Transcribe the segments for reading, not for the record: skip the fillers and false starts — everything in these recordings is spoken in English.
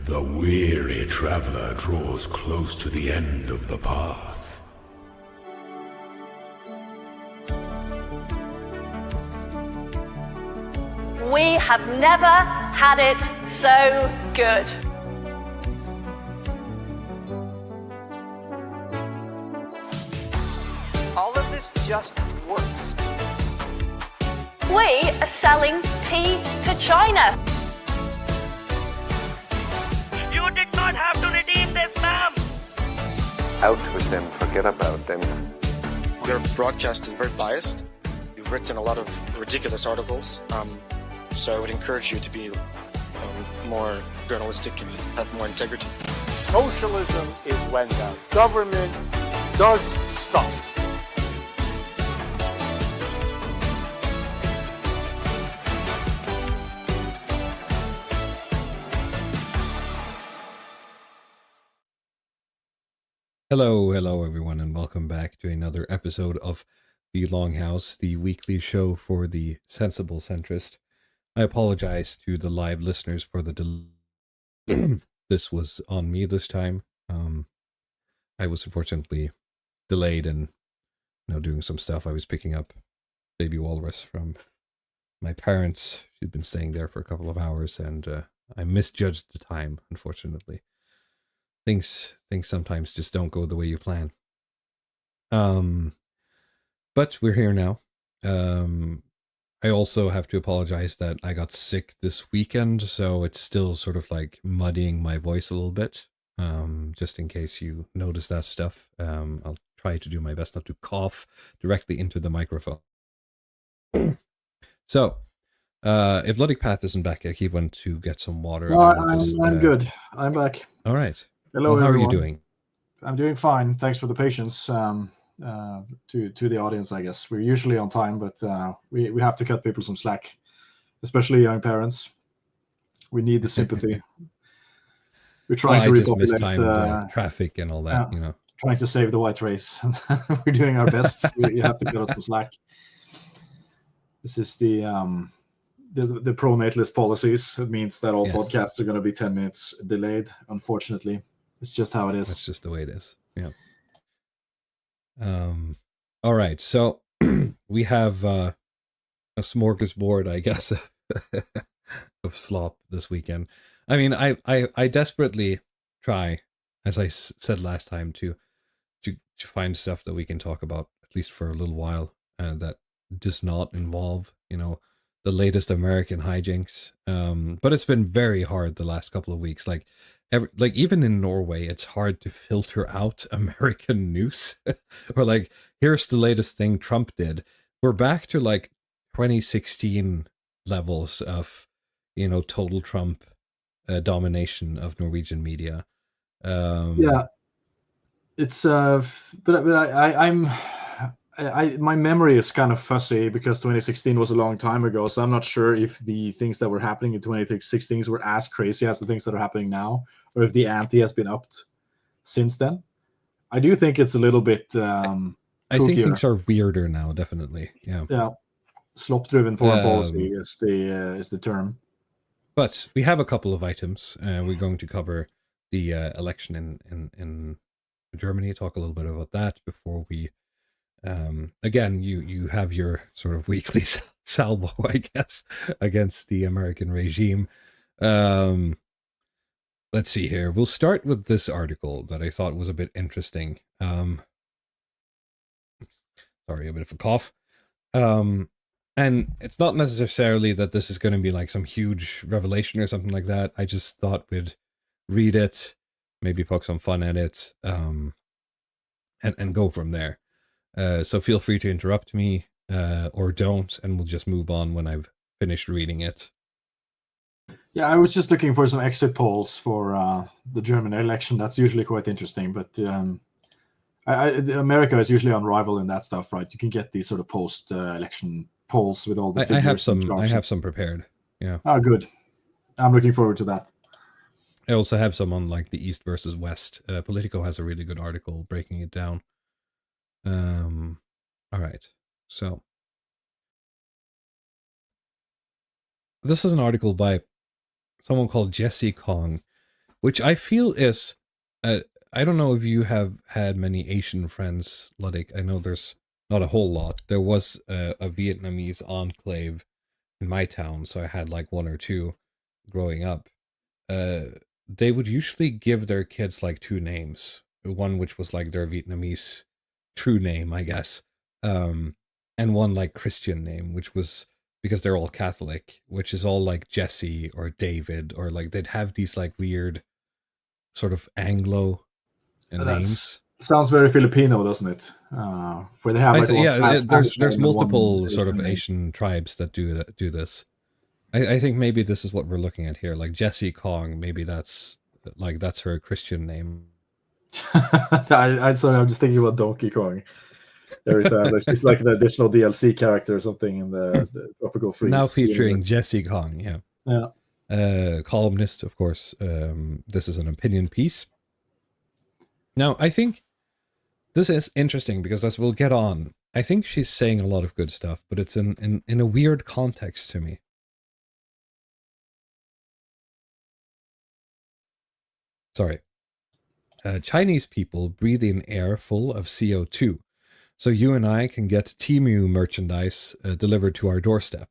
The weary traveler draws close to the end of the path. We have never had it so good. All of this just works. We are selling tea to China. You did not have to redeem this, ma'am! Out with them, forget about them. Your broadcast is very biased. You've written a lot of ridiculous articles, so I would encourage you to be more journalistic and have more integrity. Socialism is when the government does stuff. Hello everyone, and welcome back to another episode of the Longhouse, the weekly show for the sensible centrist. I apologize to the live listeners for the delay. This was on me this time. I was unfortunately delayed in doing some stuff. I was picking up baby walrus from my parents. She'd been staying there for a couple of hours, and I misjudged the time, unfortunately. Things sometimes just don't go the way you plan. But we're here now. I also have to apologize that I got sick this weekend, so it's still sort of like muddying my voice a little bit. Just in case you notice that stuff. I'll try to do my best not to cough directly into the microphone. So, if Ludwig Path isn't back, I keep wanting to get some water. No, I'm good. I'm back. All right. Hello, how everyone. are you doing? I'm doing fine. Thanks for the patience. To the audience, I guess we're usually on time, but we have to cut people some slack, especially young parents. We need the sympathy. We're trying to repopulate traffic and all that. Trying to save the white race. We're doing our best. You have to cut us some slack. This is the pro-natalist policies. It means that all podcasts are going to be 10 minutes delayed. Unfortunately, it's just how it is. That's just the way it is. Yeah. All right. So we have a smorgasbord, I guess, of slop this weekend. I mean, I desperately try, as I said last time, to find stuff that we can talk about at least for a little while, that does not involve, the latest American hijinks. But it's been very hard the last couple of weeks. Like even in Norway, it's hard to filter out American news. Or like, here's the latest thing Trump did. We're back to like 2016 levels of, total Trump domination of Norwegian media. Yeah, it's but I'm. My memory is kind of fuzzy because 2016 was a long time ago, so I'm not sure if the things that were happening in 2016 were as crazy as the things that are happening now, or if the ante has been upped since then. I do think it's a little bit I think things are weirder now, definitely. Yeah. Slop-driven foreign policy is the term. But we have a couple of items. We're going to cover the election in Germany, talk a little bit about that before we again, you have your sort of weekly salvo, I guess, against the American regime. Let's see here. We'll start with this article that I thought was a bit interesting. Sorry, a bit of a cough. And it's not necessarily that this is going to be like some huge revelation or something like that. I just thought we'd read it, maybe poke some fun at it, and go from there. So feel free to interrupt me or don't, and we'll just move on when I've finished reading it. Yeah, I was just looking for some exit polls for the German election. That's usually quite interesting, but America is usually unrivaled in that stuff, right? You can get these sort of post-election polls with all the figures. I have some prepared. Yeah. Oh, good. I'm looking forward to that. I also have some on like the East versus West. Politico has a really good article breaking it down. All right. So this is an article by someone called Jesse Kong, which I feel is, I don't know if you have had many Asian friends, Ludwig. I know there's not a whole lot. There was a Vietnamese enclave in my town, so I had like one or two growing up. They would usually give their kids like two names. One which was like their Vietnamese true name, I guess, and one like Christian name, which was because they're all Catholic, which is all like Jesse or David, or like they'd have these like weird sort of Anglo names. Sounds very Filipino, doesn't it? Where they have like there's multiple sort of Asian tribes that do this. I think maybe this is what we're looking at here. Like Jessie Kong, maybe that's her Christian name. I'm just thinking about Donkey Kong. Every time there's like an additional DLC character or something in the Tropical Freeze. Now featuring Jessie Kong, yeah. Columnist, of course. This is an opinion piece. Now, I think this is interesting because as we'll get on, I think she's saying a lot of good stuff, but it's in a weird context to me. Sorry. Chinese people breathe in air full of CO2, so you and I can get Temu merchandise delivered to our doorstep.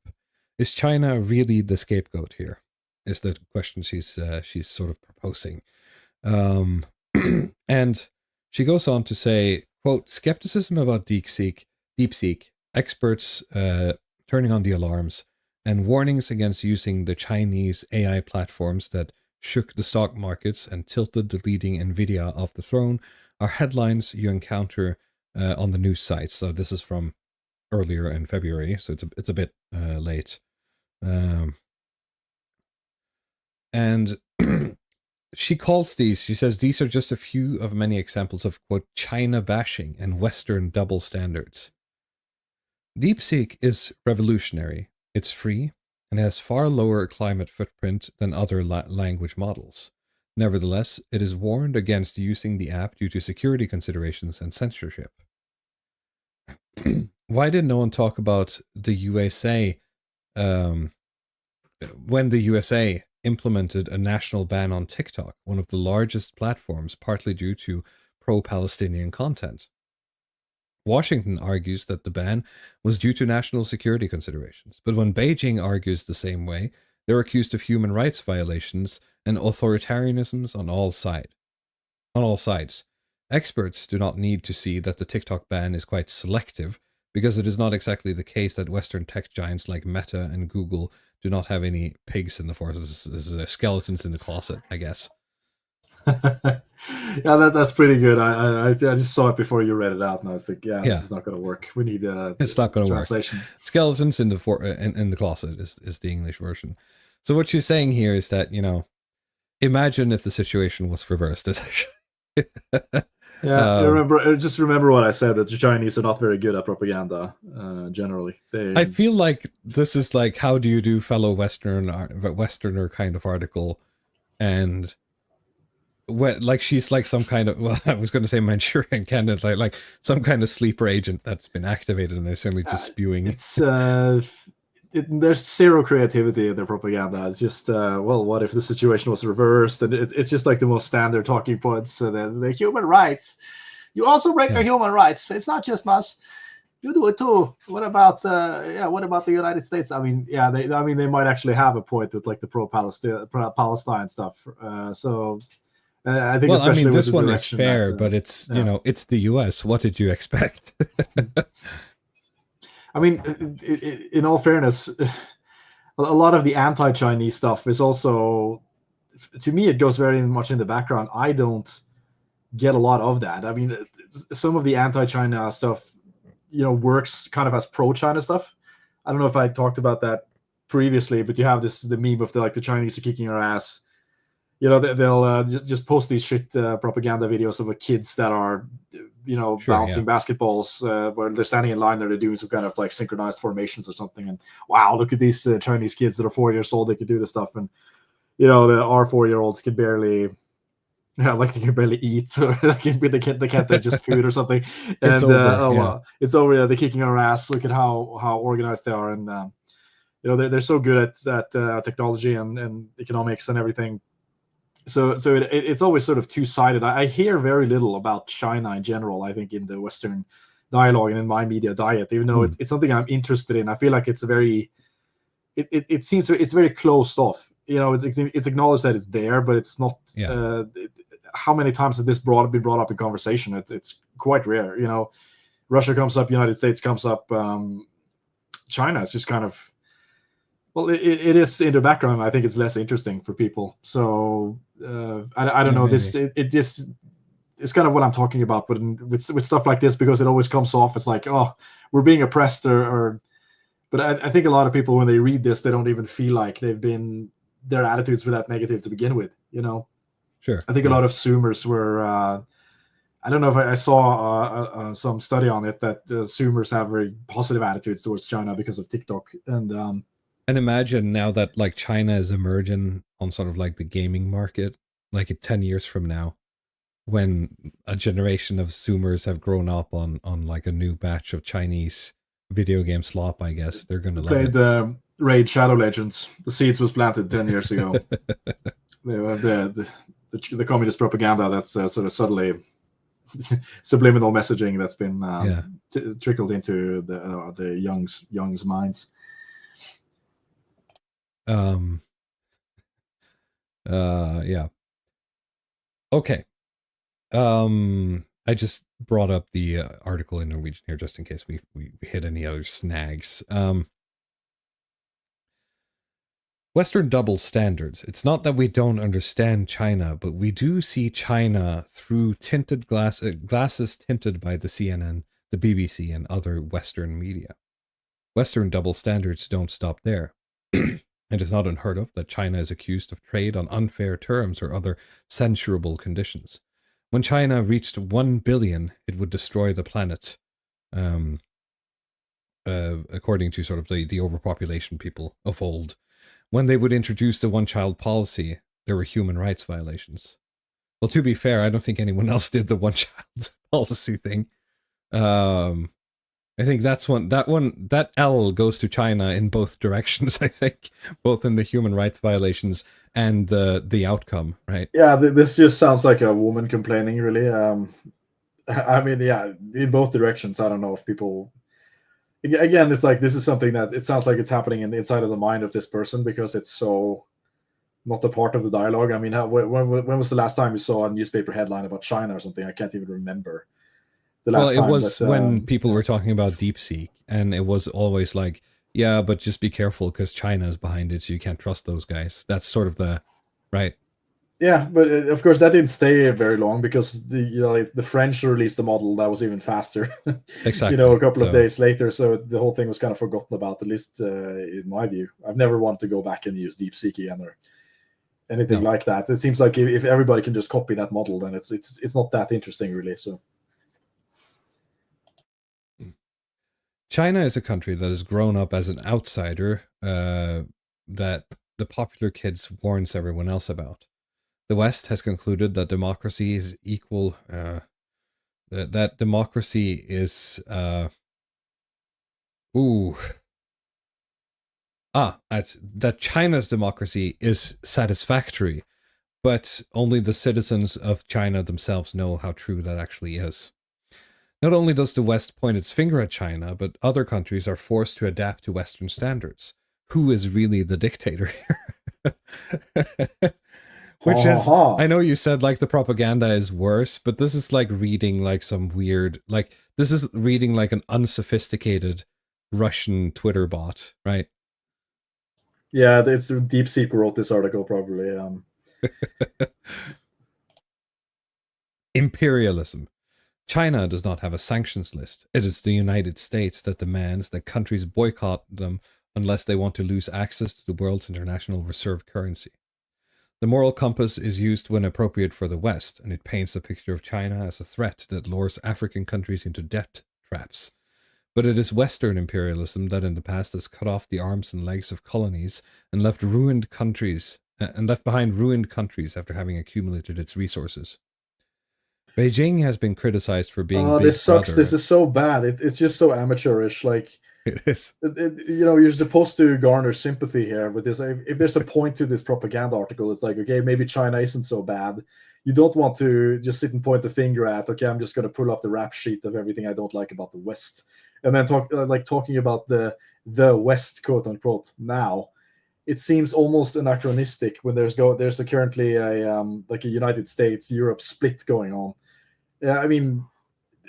Is China really the scapegoat here? Is the question she's sort of proposing. And she goes on to say, quote, skepticism about DeepSeek, experts turning on the alarms, and warnings against using the Chinese AI platforms that shook the stock markets and tilted the leading Nvidia off the throne are headlines you encounter on the news sites. So this is from earlier in February, so it's a bit late. And she says these are just a few of many examples of, quote, China bashing and Western double standards. DeepSeek is revolutionary. It's free and has far lower climate footprint than other language models. Nevertheless, it is warned against using the app due to security considerations and censorship. Why did no one talk about the USA when the USA implemented a national ban on TikTok, one of the largest platforms, partly due to pro-Palestinian content? Washington argues that the ban was due to national security considerations, but when Beijing argues the same way, they're accused of human rights violations and authoritarianisms on all sides. Experts do not need to see that the TikTok ban is quite selective, because it is not exactly the case that Western tech giants like Meta and Google do not have any pigs in the forest. This is skeletons in the closet, I guess. Yeah, that's pretty good. I just saw it before you read it out, and I was like, this is not going to work. We need it's not going to work. Skeletons in the in the closet is the English version. So what she's saying here is that, imagine if the situation was reversed. Remember what I said, that the Chinese are not very good at propaganda generally. I feel like this is like, how do you do, fellow Westerner kind of article, and like she's like some kind of, well, I was going to say Manchurian candidate, like some kind of sleeper agent that's been activated, and they're certainly just spewing. There's zero creativity in their propaganda. It's just, what if the situation was reversed? And it's just like the most standard talking points. The human rights. You also break the human rights. It's not just us. You do it too. What about the United States? I mean, they might actually have a point with like the pro-Palestine stuff. I think. Well, I mean, this one is fair, but it's it's the U.S. What did you expect? I mean, in all fairness, a lot of the anti-Chinese stuff is also, to me, it goes very much in the background. I don't get a lot of that. I mean, some of the anti-China stuff, works kind of as pro-China stuff. I don't know if I talked about that previously, but you have the meme of the Chinese are kicking our ass. They'll just post these shit propaganda videos of kids that are, bouncing basketballs where they're standing in line there, they're doing some kind of like synchronized formations or something. And wow, look at these Chinese kids that are 4 years old. They can do this stuff. And, our 4-year-olds can barely, they can barely eat, or they can't digest food or something. And it's over. It's over. Yeah, they're kicking our ass. Look at how organized they are. And, they're so good at technology and economics and everything. So it's always sort of two-sided. I hear very little about China in general, I think, in the Western dialogue and in my media diet, even though it's something I'm interested in. I feel like it's very it seems it's very closed off. It's acknowledged that it's there, but it's not. How many times has this been brought up in conversation? It's quite rare. Russia comes up, United States comes up, China is just kind of. Well, it is in the background. I think it's less interesting for people. So I don't know. Maybe. It just it's kind of what I'm talking about with stuff like this, because it always comes off as like, oh, we're being oppressed or but I think a lot of people, when they read this, they don't even feel like their attitudes were that negative to begin with. Sure. I think a lot of Zoomers were. I don't know if I saw some study on it that Zoomers have very positive attitudes towards China because of TikTok and imagine now that like China is emerging on sort of like the gaming market, like 10 years from now, when a generation of Zoomers have grown up on like a new batch of Chinese video game slop, I guess they're going to love it. Raid Shadow Legends. The seeds was planted 10 years ago. the communist propaganda that's sort of subtly subliminal messaging that's been trickled into the young's minds. Yeah. Okay. I just brought up the article in Norwegian here just in case we hit any other snags. Western double standards. It's not that we don't understand China, but we do see China through tinted glasses tinted by the CNN, the BBC, and other Western media. Western double standards don't stop there. It is not unheard of that China is accused of trade on unfair terms or other censurable conditions. When China reached 1 billion, it would destroy the planet, according to sort of the overpopulation people of old. When they would introduce the one-child policy, there were human rights violations. Well, to be fair, I don't think anyone else did the one-child policy thing. I think that L goes to China in both directions, I think, both in the human rights violations and the outcome, right? Yeah, this just sounds like a woman complaining, really. I mean, yeah, in both directions. I don't know if people... Again, it's like this is something that it sounds like it's happening inside of the mind of this person because it's so not a part of the dialogue. I mean, when was the last time you saw a newspaper headline about China or something? I can't even remember. Well, it was when people were talking about DeepSeek, and it was always like, yeah, but just be careful because China is behind it, so you can't trust those guys. That's sort of the right. Yeah, but of course that didn't stay very long because the French released the model that was even faster. Exactly. A couple of days later, so the whole thing was kind of forgotten about, at least in my view. I've never wanted to go back and use DeepSeek again or anything like that. It seems like if everybody can just copy that model, then it's not that interesting, really. So. China is a country that has grown up as an outsider that the popular kids warns everyone else about. The West has concluded that democracy is equal, that democracy is, that China's democracy is satisfactory, but only the citizens of China themselves know how true that actually is. Not only does the West point its finger at China, but other countries are forced to adapt to Western standards. Who is really the dictator here? Which is, I know you said like the propaganda is worse, but this is like reading like some weird, like this is reading like an unsophisticated Russian Twitter bot, right? Yeah, it's DeepSeek wrote this article probably. Imperialism. China does not have a sanctions list. It is the United States that demands that countries boycott them unless they want to lose access to the world's international reserve currency. The moral compass is used when appropriate for the West, and it paints a picture of China as a threat that lures African countries into debt traps. But it is Western imperialism that in the past has cut off the arms and legs of colonies and left behind ruined countries after having accumulated its resources. Beijing has been criticized for being Big this sucks. Brother. This is so bad. It's just so amateurish. Like It is. You're supposed to garner sympathy here with this. If there's a point to this propaganda article, it's like, okay, maybe China isn't so bad. You don't want to just sit and point the finger at, okay, I'm just going to pull up the rap sheet of everything I don't like about the West, and then talking about the West, quote unquote. Now, it seems almost anachronistic when there's currently a like a United States Europe split going on. I mean,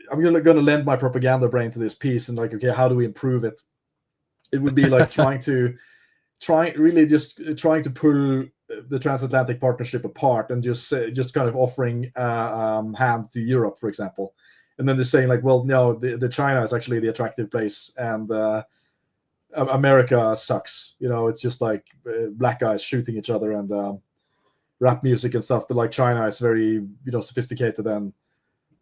I'm going to lend my propaganda brain to this piece and like, okay, how do we improve it? It would be like trying to pull the transatlantic partnership apart and just kind of offering hand to Europe, for example, and then just saying like, well, no, the China is actually the attractive place, and America sucks. It's just like black guys shooting each other and rap music and stuff. But like China is very sophisticated, and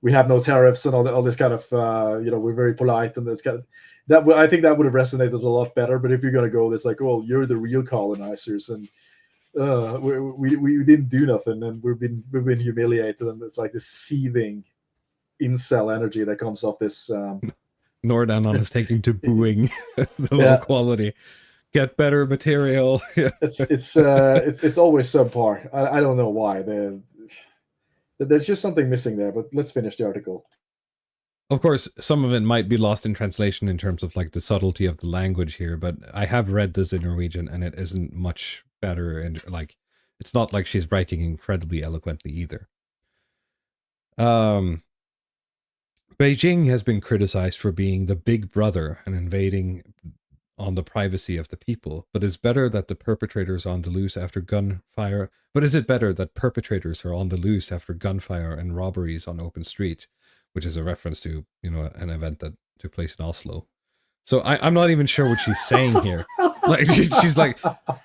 we have no tariffs and all this kind of we're very polite, and that's kind of that. I think that would have resonated a lot better. But if you're gonna go this like, well, you're the real colonizers, and we didn't do nothing, and we've been humiliated, and it's like this seething incel energy that comes off this. Nordanon is taking to booing the low quality. Get better material. It's always subpar. I don't know why. There's just something missing there. But let's finish the article. Of course, some of it might be lost in translation in terms of like the subtlety of the language here, but I have read this in Norwegian and it isn't much better, and like it's not like she's writing incredibly eloquently either. Beijing has been criticized for being the big brother and invading on the privacy of the people, but is better that the perpetrators are on the loose after gunfire. But is it better that perpetrators are on the loose after gunfire and robberies on open streets, which is a reference to an event that took place in Oslo. So I'm not even sure what she's saying here. Like she's like,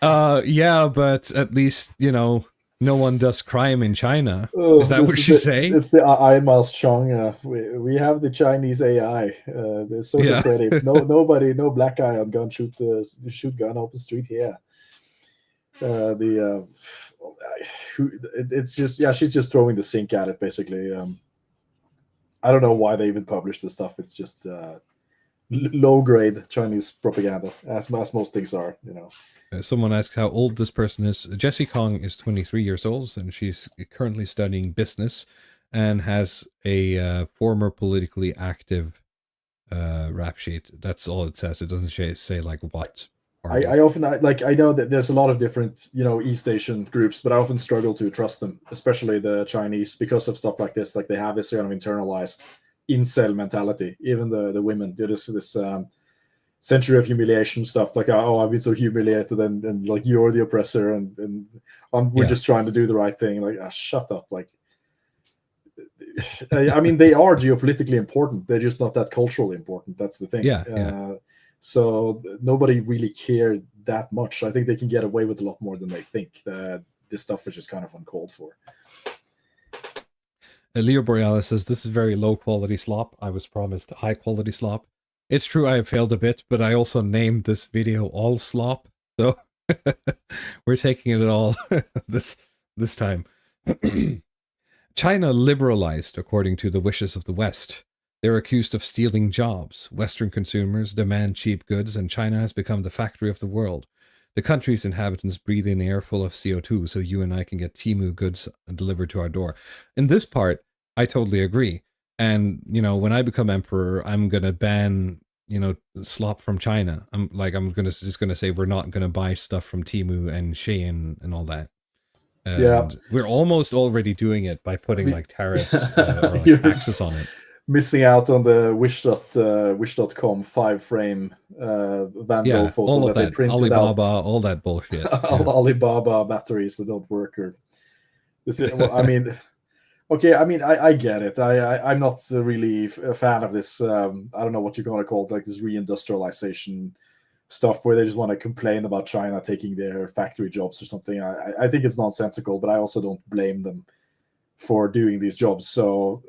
yeah, but at least no one does crime in China. Is that what she's saying? It's the Einmals Chong. We have the Chinese AI. The social credit. No black guy on gun shoot gun open street here. It's just she's just throwing the sink at it basically. I don't know why they even publish this stuff. It's just low grade Chinese propaganda, as most things are. Someone asks how old this person is. Jessie Kong is 23 years old, and she's currently studying business and has a former politically active rap sheet. That's all it says. It doesn't say like what. I often I know that there's a lot of different East Asian groups, but I often struggle to trust them, especially the Chinese, because of stuff like this. Like they have this kind of internalized incel mentality. Even the women do this century of humiliation stuff, like, oh, I've been so humiliated, and like you're the oppressor, and we're just trying to do the right thing. Like, shut up. Like, I mean, they are geopolitically important. They're just not that culturally important. That's the thing. So nobody really cared that much. I think they can get away with a lot more than they think. This stuff is just kind of uncalled for. Leo Borealis says, this is very low quality slop. I was promised high quality slop. It's true I have failed a bit, but I also named this video all slop. So we're taking it all this time. China liberalized according to the wishes of the West. They're accused of stealing jobs. Western consumers demand cheap goods, and China has become the factory of the world. The country's inhabitants breathe in air full of CO2 so you and I can get Temu goods delivered to our door. In this part, I totally agree. And, when I become emperor, I'm going to ban, slop from China. I'm just going to say we're not going to buy stuff from Temu and Shein and all that. And we're almost already doing it by putting like tariffs or like taxes on it. Missing out on the wish.com 5-frame Van Gogh photo that they printed Alibaba, out. all that bullshit. Alibaba batteries that don't work. I mean, okay, I mean, I get it. I'm not really a fan of this. I don't know what you're going to call it, like this reindustrialization stuff where they just want to complain about China taking their factory jobs or something. I think it's nonsensical, but I also don't blame them for doing these jobs. So,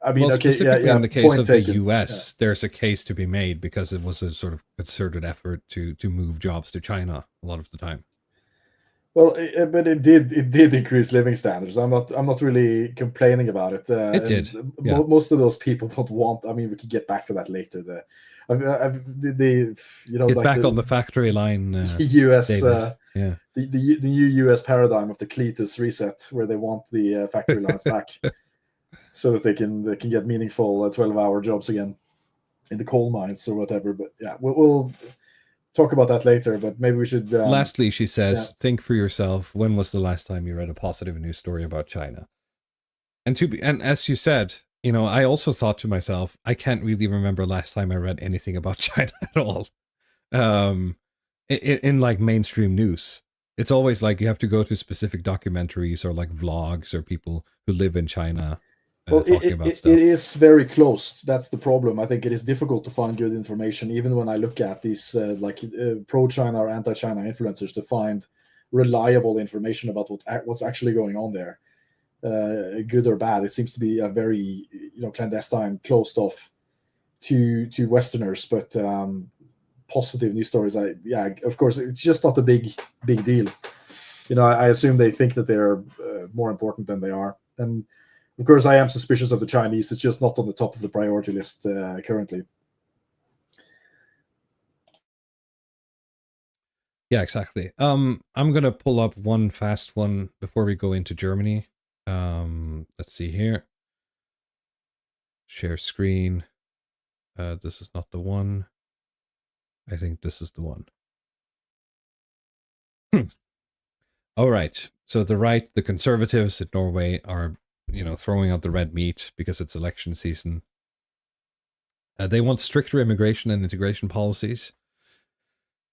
I mean, specifically in the case of the US, there's a case to be made because it was a sort of concerted effort to move jobs to China a lot of the time. Well, but it did increase living standards. I'm not really complaining about it. It did, yeah. Most of those people don't want. I mean, we could get back to that later. Get like back on the factory line. the US, yeah. the new US paradigm of the Cletus reset, where they want the factory lines back, so that they can get meaningful 12-hour jobs again in the coal mines or whatever. But yeah, we'll talk about that later, but maybe we should. Lastly, she says, think for yourself, when was the last time you read a positive news story about China? And as you said, I also thought to myself, I can't really remember last time I read anything about China at all. In like mainstream news. It's always like you have to go to specific documentaries or like vlogs or people who live in China. Well, it is very close. That's the problem. I think it is difficult to find good information, even when I look at these pro-China or anti-China influencers, to find reliable information about what's actually going on there, good or bad. It seems to be a very clandestine, closed off to Westerners, but positive news stories. Of course, it's just not a big deal. I assume they think that they're more important than they are, and of course, I am suspicious of the Chinese. It's just not on the top of the priority list currently. Yeah, exactly. I'm gonna pull up one fast one before we go into Germany. Let's see here. Share screen. This is not the one. I think this is the one. All right. So the right, the conservatives in Norway are throwing out the red meat because it's election season. They want stricter immigration and integration policies.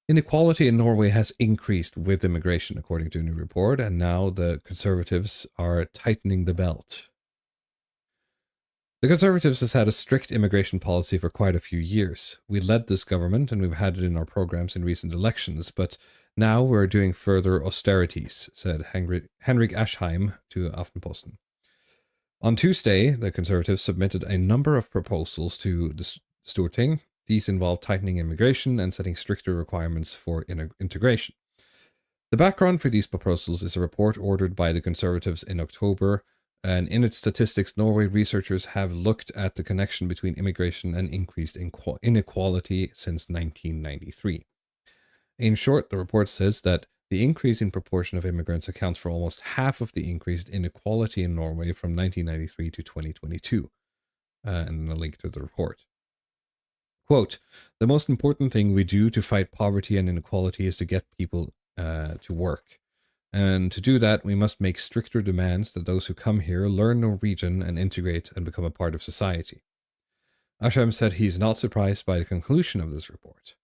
Inequality in Norway has increased with immigration, according to a new report, and now the Conservatives are tightening the belt. The Conservatives has had a strict immigration policy for quite a few years. We led this government and we've had it in our programs in recent elections, but now we're doing further austerities, said Henrik Asheim to Aftenposten. On Tuesday, the Conservatives submitted a number of proposals to the Storting. These involve tightening immigration and setting stricter requirements for integration. The background for these proposals is a report ordered by the Conservatives in October, and in its statistics, Norway researchers have looked at the connection between immigration and increased inequality since 1993. In short, the report says that the increase in proportion of immigrants accounts for almost half of the increased inequality in Norway from 1993 to 2022. And a link to the report. Quote, the most important thing we do to fight poverty and inequality is to get people to work. And to do that, we must make stricter demands that those who come here learn Norwegian and integrate and become a part of society. Asheim said he's not surprised by the conclusion of this report.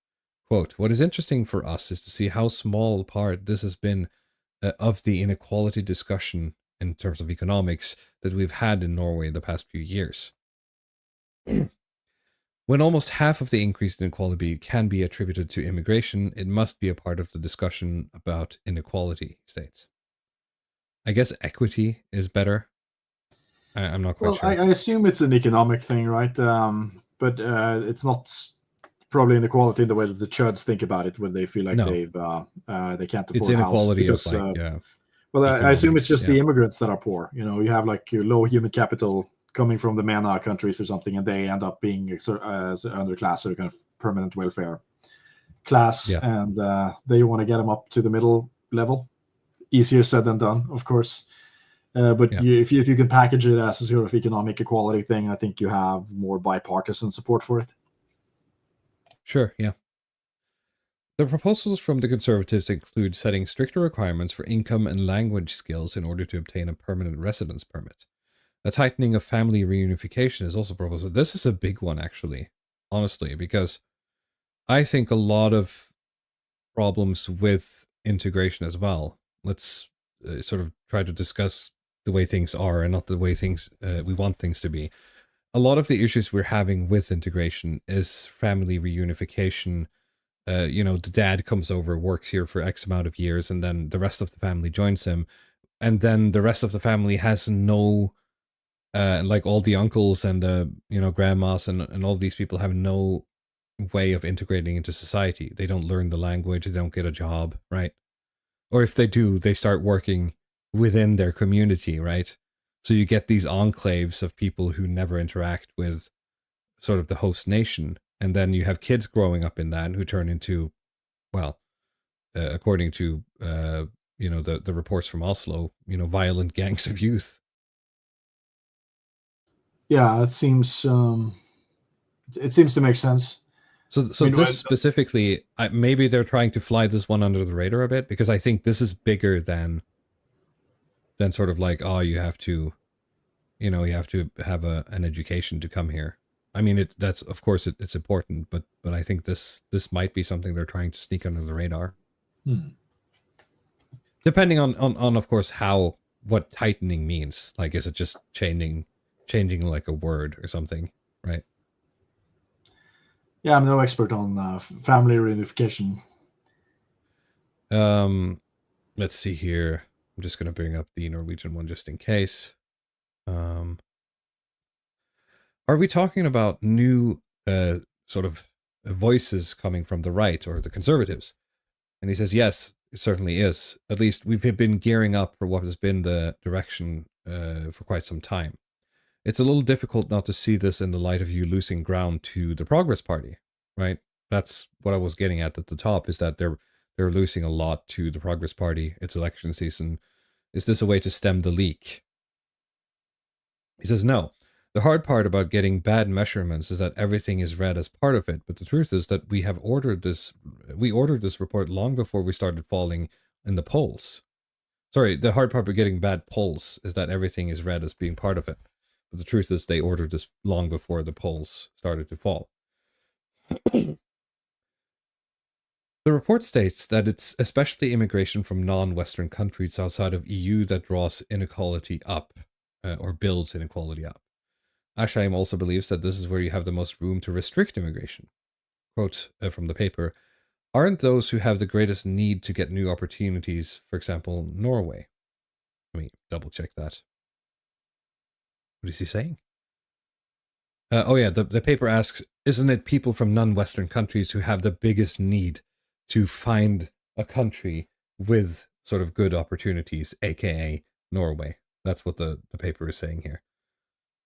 Quote, what is interesting for us is to see how small a part this has been of the inequality discussion in terms of economics that we've had in Norway in the past few years. When almost half of the increased inequality can be attributed to immigration, it must be a part of the discussion about inequality, he states. I guess equity is better. I'm not quite sure. I assume it's an economic thing, right? But it's not probably inequality in the way that the chuds think about it when they feel like they can't afford it's inequality a house. Because, well, I assume it's just the immigrants that are poor. You have like your low human capital coming from the MENA countries or something, and they end up being underclass or kind of permanent welfare class, and they want to get them up to the middle level. Easier said than done, of course. But if you can package it as a sort of economic equality thing, I think you have more bipartisan support for it. Sure, yeah. The proposals from the Conservatives include setting stricter requirements for income and language skills in order to obtain a permanent residence permit. A tightening of family reunification is also proposed. This is a big one, actually, honestly, because I think a lot of problems with integration as well. Let's sort of try to discuss the way things are and not the way things we want things to be. A lot of the issues we're having with integration is family reunification. The dad comes over, works here for X amount of years, and then the rest of the family joins him. And then the rest of the family has no... like all the uncles and the grandmas and all these people have no way of integrating into society. They don't learn the language, they don't get a job, right? or if they do, they start working within their community, right? So you get these enclaves of people who never interact with sort of the host nation, and then you have kids growing up in that and who turn into, well, according to the reports from Oslo, violent gangs of youth. Yeah, it seems to make sense. So this specifically, maybe they're trying to fly this one under the radar a bit, because I think this is bigger than sort of like, oh, you have to have an education to come here. I mean, that's of course it's important, but I think this might be something they're trying to sneak under the radar. Depending on of course what tightening means. Like, is it just changing like a word or something, right? Yeah, I'm no expert on family reunification. Let's see here. I'm just going to bring up the Norwegian one just in case. Are we talking about new sort of voices coming from the right or the conservatives? And he says, yes, it certainly is. At least we've been gearing up for what has been the direction for quite some time. It's a little difficult not to see this in the light of you losing ground to the Progress Party, right? That's what I was getting at the top, is that they're losing a lot to the Progress Party. It's election season. Is this a way to stem the leak? He says, no. The hard part about getting bad measurements is that everything is read as part of it, but the truth is that we ordered this report long before we started falling in the polls. Sorry, the hard part about getting bad polls is that everything is read as being part of it. But the truth is they ordered this long before the polls started to fall. The report states that it's especially immigration from non-Western countries outside of EU that draws inequality up, or builds inequality up. Asheim also believes that this is where you have the most room to restrict immigration. Quote from the paper, aren't those who have the greatest need to get new opportunities, for example, Norway? Let me double check that. What is he saying? The paper asks, isn't it people from non-Western countries who have the biggest need to find a country with sort of good opportunities, aka Norway? That's what the paper is saying here.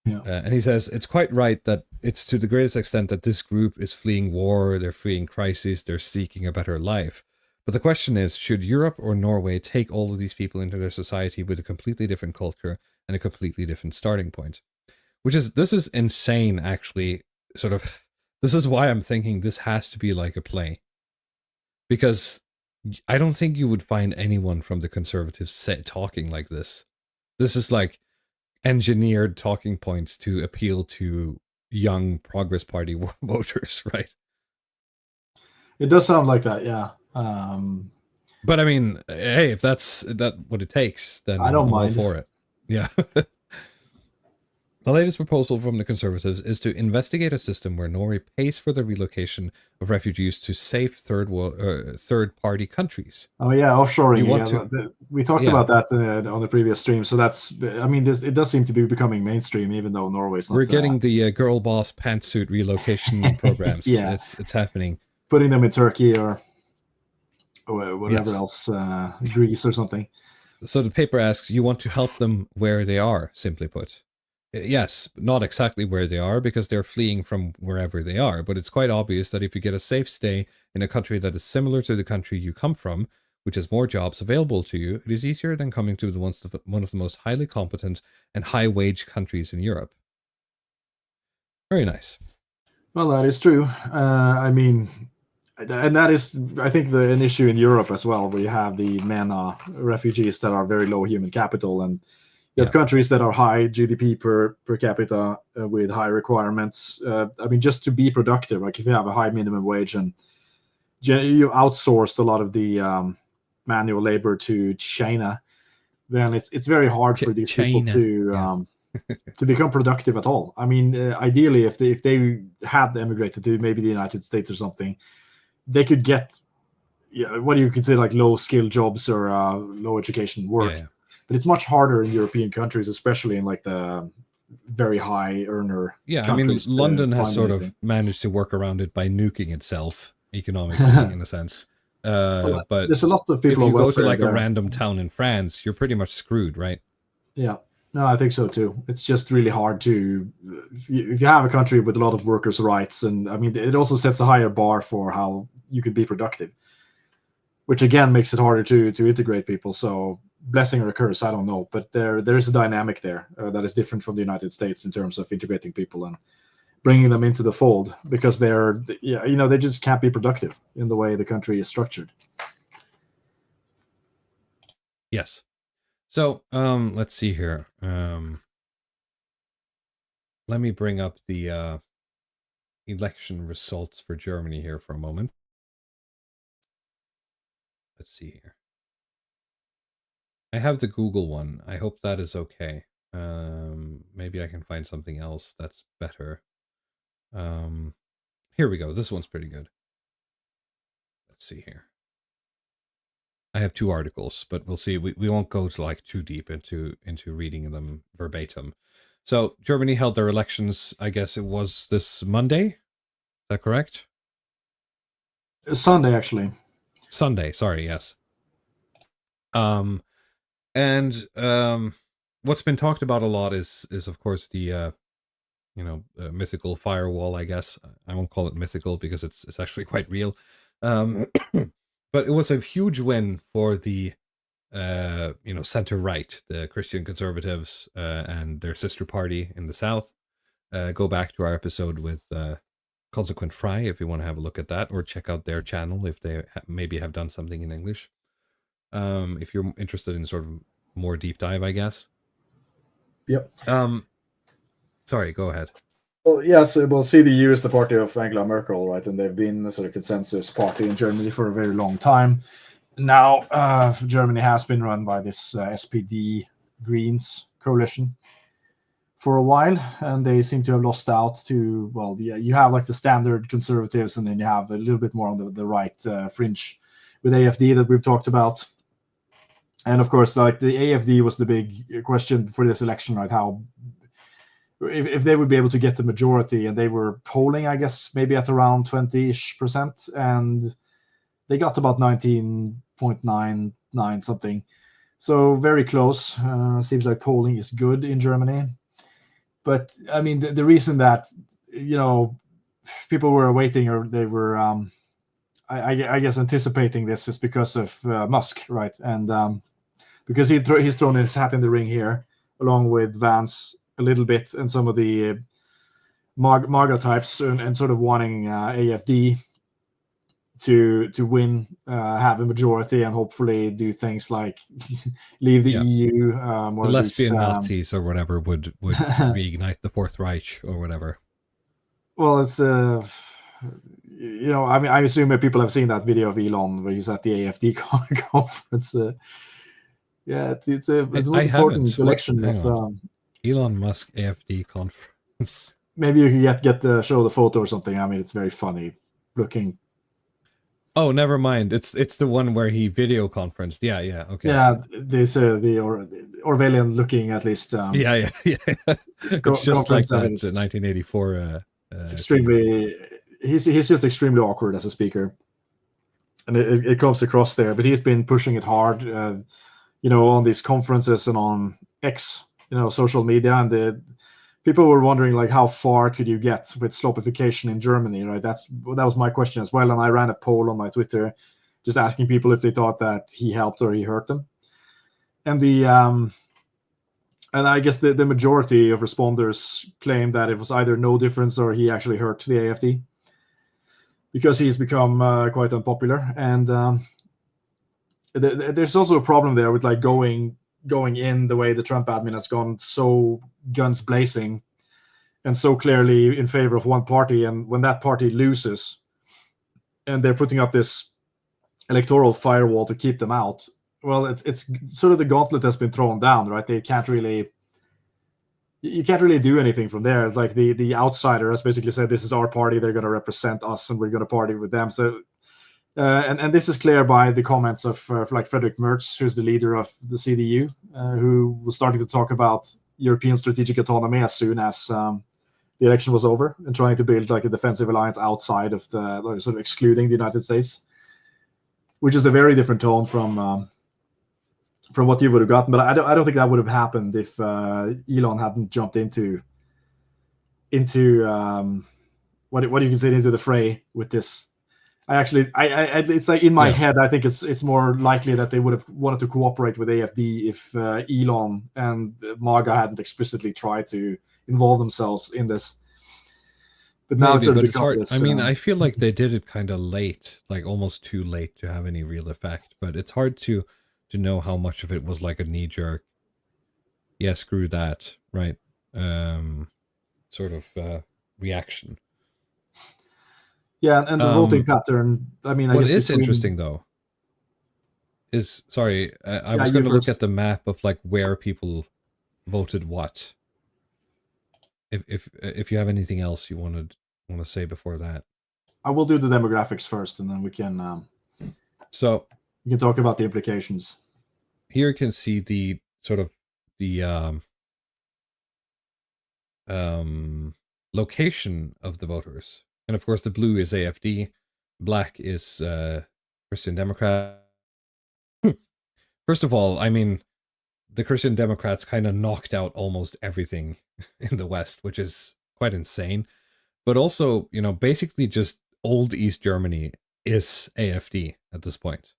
Yeah. And he says, it's quite right that it's to the greatest extent that this group is fleeing war, they're fleeing crises, they're seeking a better life. But the question is, should Europe or Norway take all of these people into their society with a completely different culture and a completely different starting point? This is insane, actually. Sort of, this is why I'm thinking this has to be like a play. Because I don't think you would find anyone from the conservatives talking like this. This is like engineered talking points to appeal to young Progress Party voters, right? It does sound like that, yeah. But I mean, hey, if that's what it takes, then I don't mind all for it. Yeah. The latest proposal from the Conservatives is to investigate a system where Norway pays for the relocation of refugees to safe third-party countries. Oh yeah, offshoring. We talked about that on the previous stream. So it does seem to be becoming mainstream, even though Norway's not. We're getting the girl boss pantsuit relocation programs. Yeah, it's happening. Putting them in Turkey or whatever else, Greece or something. So the paper asks, you want to help them where they are, simply put. Yes, not exactly where they are, because they're fleeing from wherever they are, but it's quite obvious that if you get a safe stay in a country that is similar to the country you come from, which has more jobs available to you, it is easier than coming to one of the most highly competent and high-wage countries in Europe. Very nice. Well, that is true. And that is, I think, an issue in Europe as well, where you have the MENA refugees that are very low human capital, and you have countries that are high GDP per capita with high requirements. Just to be productive, like if you have a high minimum wage and you outsourced a lot of the manual labor to China, then it's very hard for these people to become productive at all. I mean, ideally, if they had emigrated to maybe the United States or something, they could get what do you consider like low skill jobs or low education work. Yeah. But it's much harder in European countries, especially in like the very high earner. Yeah, I mean, London has sort of managed to work around it by nuking itself economically, in a sense. But there's a lot of if people you on go to welfare like a there. random town in France, you're pretty much screwed, right? Yeah, no, I think so too. It's just really hard to, if you have a country with a lot of workers' rights, and I mean, it also sets a higher bar for how you could be productive, which again makes it harder to integrate people. So blessing or a curse, I don't know, but there is a dynamic there that is different from the United States in terms of integrating people and bringing them into the fold, because they just can't be productive in the way the country is structured. Yes. So, let's see here. Let me bring up the election results for Germany here for a moment. Let's see here. I have the Google one. I hope that is okay. Maybe I can find something else that's better. Here we go. This one's pretty good. Let's see here. I have 2 articles, but we'll see. We won't go to like too deep into reading them verbatim. So Germany held their elections, I guess it was this Monday. Is that correct? Sunday, actually. Sunday, sorry, yes. And what's been talked about a lot is of course the mythical firewall, I guess. I won't call it mythical because it's actually quite real. But it was a huge win for the center right, the Christian conservatives and their sister party in the south. Go back to our episode with Consequent Fry if you want to have a look at that, or check out their channel if they maybe have done something in English. If you're interested in sort of more deep dive, I guess. Yep. Sorry, go ahead. Well, yes, well, CDU is the party of Angela Merkel, right? And they've been a sort of consensus party in Germany for a very long time. Now, Germany has been run by this SPD Greens coalition for a while, and they seem to have lost out to, well, you have like the standard conservatives, and then you have a little bit more on the right fringe with AFD that we've talked about. And of course, like the AFD was the big question for this election, right? How if they would be able to get the majority, and they were polling, I guess, maybe at around 20-ish%, and they got about 19.99 something. So very close. Seems like polling is good in Germany. But I mean, the reason that, people were waiting, or they were, I guess, anticipating this is because of Musk, right? And because he's thrown his hat in the ring here, along with Vance a little bit, and some of the MAGA types, and sort of wanting AFD to win, have a majority, and hopefully do things like leave the EU. Or the lesbian Nazis or whatever would reignite the Fourth Reich or whatever. Well, it's I mean, I assume that people have seen that video of Elon where he's at the AFD conference. Yeah, it's the most important election of Elon Musk AFD conference. Maybe you can get to show the photo or something. I mean, it's very funny looking. Oh, never mind. It's the one where he video conferenced. Yeah, okay. Yeah, this the Orwellian looking, at least. Yeah. It's just like that 1984. It's extremely. He's just extremely awkward as a speaker, and it comes across there. But he's been pushing it hard, on these conferences and on X, social media, and the people were wondering, like, how far could you get with slopification in Germany, right? That was my question as well, and I ran a poll on my Twitter, just asking people if they thought that he helped or he hurt them, and and I guess the majority of responders claimed that it was either no difference or he actually hurt the AFD, because he's become quite unpopular, and there's also a problem there with like going in the way the Trump admin has gone, so guns blazing and so clearly in favor of one party, and when that party loses and they're putting up this electoral firewall to keep them out, well, it's sort of the gauntlet has been thrown down, right? You can't really do anything from there. It's like the outsider has basically said, this is our party, they're going to represent us, and we're going to party with them. So and this is clear by the comments of like Friedrich Merz, who's the leader of the CDU, who was starting to talk about European strategic autonomy as soon as the election was over, and trying to build like a defensive alliance outside of the, sort of excluding the United States. which is a very different tone from what you would have gotten. But I don't think that would have happened if Elon hadn't jumped into what you can say into the fray with this. It's like in my head, I think it's more likely that they would have wanted to cooperate with AFD if Elon and MAGA hadn't explicitly tried to involve themselves in this. But now Maybe, but it's hard. This, I mean, I feel like they did it kind of late, like almost too late to have any real effect. But it's hard to know how much of it was like a knee jerk. Yeah, screw that, right? Sort of reaction. Yeah, and the voting pattern. I mean, what is interesting though is I was going to look at the map of like where people voted what. If you have anything else you want to say before that, I will do the demographics first, and then we can. So you can talk about the implications. Here you can see the sort of the location of the voters. And of course, the blue is AFD, black is Christian Democrat. First of all, I mean, the Christian Democrats kind of knocked out almost everything in the West, which is quite insane. But also, you know, basically just old East Germany is AFD at this point.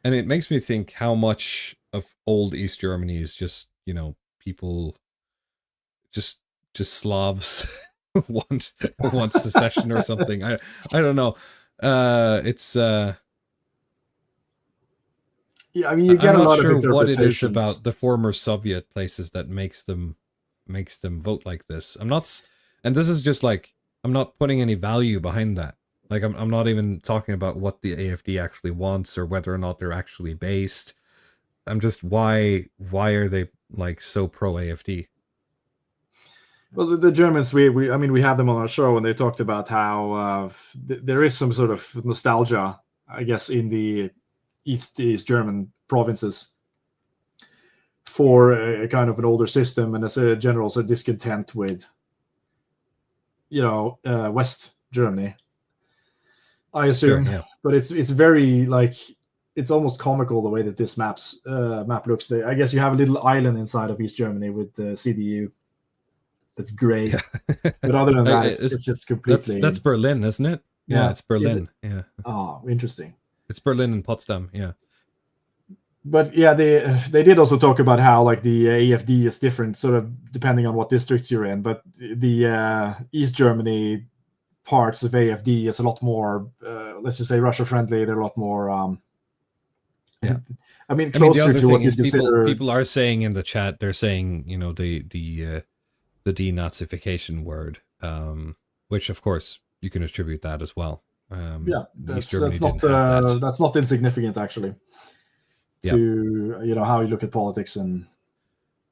And it makes me think how much of old East Germany is just, you know, people, just Slavs want secession or something. I don't know. It's yeah, I mean, you get I'm a not lot sure of what it is interpretations about the former Soviet places that makes them vote like this. I'm not, and this is just like, I'm not putting any value behind that. Like, I'm not even talking about what the AFD actually wants or whether or not they're actually based. I'm just, why are they like so pro AFD? Well, the Germans, I mean, we had them on our show, and they talked about how there is some sort of nostalgia, I guess, in the East German provinces for a kind of an older system, and as a general, so discontent with, you know, West Germany, I assume. Sure, yeah. But it's very, like, it's almost comical the way that this map looks. There, I guess you have a little island inside of East Germany with the CDU. That's great. Yeah. But other than that, it's just completely. That's Berlin, isn't it? Yeah, it's Berlin. Yeah. Oh, interesting. It's Berlin and Potsdam. Yeah. But yeah, they did also talk about how like the AFD is different, sort of depending on what districts you're in. But the East Germany parts of AFD is a lot more, let's just say, Russia friendly. They're a lot more. Yeah. I mean, closer to what you consider. People are saying in the chat, they're saying, you know, the denazification word, which of course you can attribute that as well. Yeah, that's not insignificant actually. To you know how you look at politics, and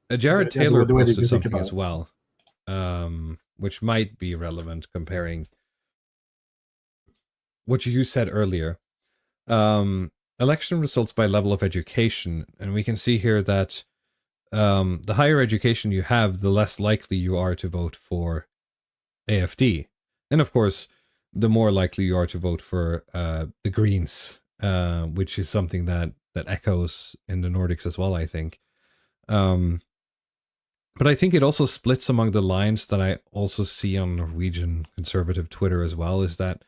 Jared Taylor posted something as well, which might be relevant comparing what you said earlier. Election results by level of education, and we can see here that the higher education you have, the less likely you are to vote for AFD. And of course, the more likely you are to vote for the Greens, which is something that echoes in the Nordics as well, I think. But I think it also splits among the lines that I also see on Norwegian conservative Twitter as well, is that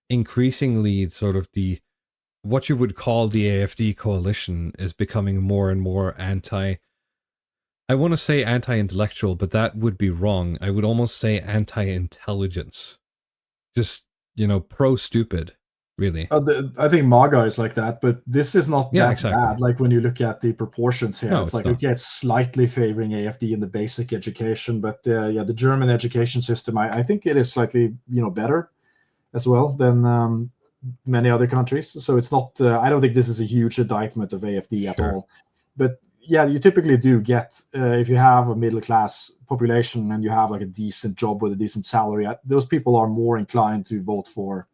increasingly sort of what you would call the AFD coalition is becoming more and more I want to say anti-intellectual, but that would be wrong. I would almost say anti-intelligence. Just, you know, pro-stupid, really. I think MAGA is like that, but this is not that bad. Like when you look at the proportions here, it's like, okay, it's slightly favoring AFD in the basic education, but the German education system, I think it is slightly, you know, better as well than many other countries. So it's not, I don't think this is a huge indictment of AFD at all. But yeah, you typically do get, if you have a middle class population and you have like a decent job with a decent salary, those people are more inclined to vote for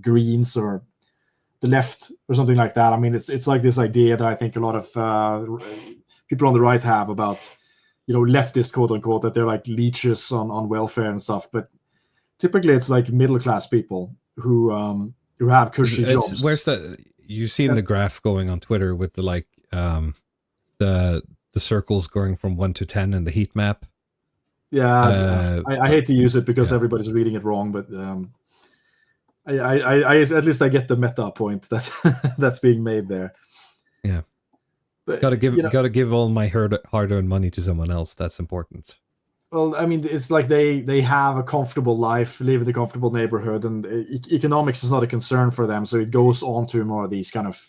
Greens or the left or something like that. I mean, it's like this idea that I think a lot of people on the right have about, you know, leftist quote unquote, that they're like leeches on welfare and stuff. But typically it's like middle class people who have cushy jobs. Where's the you've seen the graph going on Twitter with the like the circles going from 1 to 10 in the heat map. Yeah, I hate to use it because everybody's reading it wrong, but I at least I get the meta point that that's being made there. Yeah, but gotta give all my hard-earned money to someone else. That's important. Well, I mean, it's like they have a comfortable life, live in a comfortable neighborhood, and economics is not a concern for them. So it goes on to more of these kind of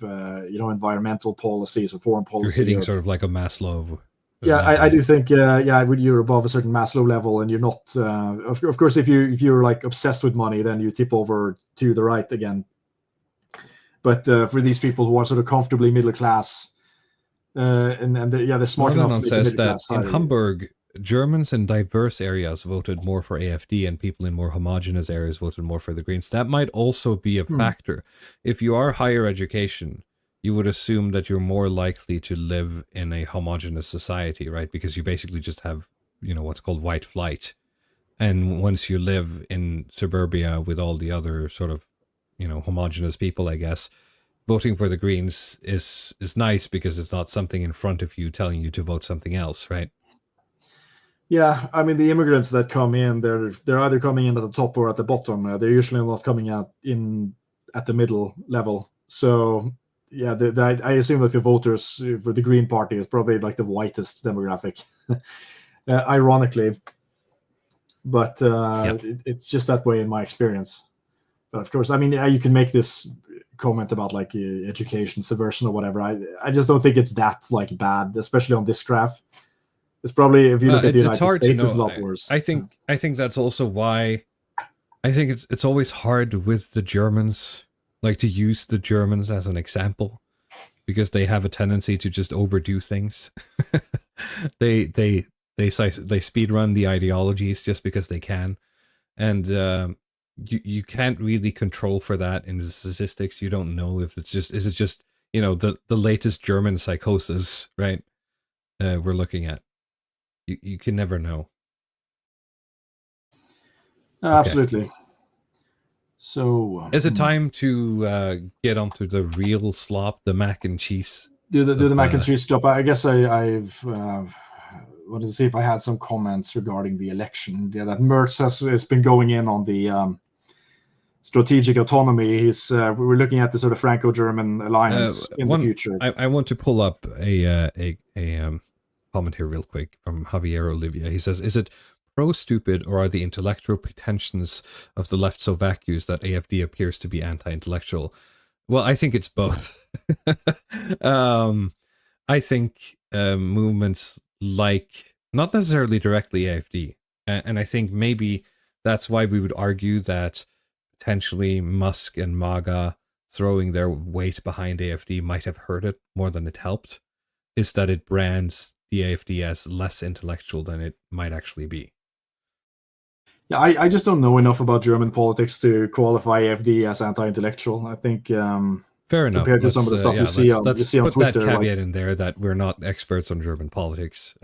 environmental policies or foreign policy. You're hitting sort of like a Maslow. Yeah, I do think you're above a certain Maslow level, and you're not. Of course, if you're like obsessed with money, then you tip over to the right again. But for these people who are sort of comfortably middle class, and they're smart enough to make a middle class in Hamburg, Germans in diverse areas voted more for AFD, and people in more homogeneous areas voted more for the Greens. That might also be a factor. If you are higher education, you would assume that you're more likely to live in a homogeneous society, right? Because you basically just have, what's called white flight. And once you live in suburbia with all the other sort of, homogeneous people, I guess, voting for the Greens is nice because it's not something in front of you telling you to vote something else, right? Yeah, I mean, the immigrants that come in, they're either coming in at the top or at the bottom. They're usually not coming out at the middle level. So, yeah, I assume that the voters for the Green Party is probably like the whitest demographic, ironically. But it's just that way in my experience. But of course, I mean, you can make this comment about like education subversion or whatever. I just don't think it's that like bad, especially on this graph. It's probably, if you look at the United States, it's a lot worse. I think that's also why I think it's always hard with the Germans, like to use the Germans as an example, because they have a tendency to just overdo things. they speed run the ideologies just because they can, and you can't really control for that in the statistics. You don't know if is it just the latest German psychosis, right? We're looking at. You can never know. Absolutely. Okay. So, is it time to get onto the real slop, the mac and cheese? Do the mac and cheese stuff. I guess I've wanted to see if I had some comments regarding the election. Yeah, that Mertz has been going in on the strategic autonomy. We're looking at the sort of Franco-German alliance in the future. I want to pull up a comment here real quick from Javier Olivia. He says, is it pro-stupid, or are the intellectual pretensions of the left so vacuous that AFD appears to be anti-intellectual? Well, I think it's both. I think movements like, not necessarily directly AFD, and I think maybe that's why we would argue that potentially Musk and MAGA throwing their weight behind AFD might have hurt it more than it helped, is that it brands the AFD as less intellectual than it might actually be. Yeah, I just don't know enough about German politics to qualify AFD as anti-intellectual. I think fair enough. Compared to some of the stuff you see on put Twitter. That caveat in there that we're not experts on German politics,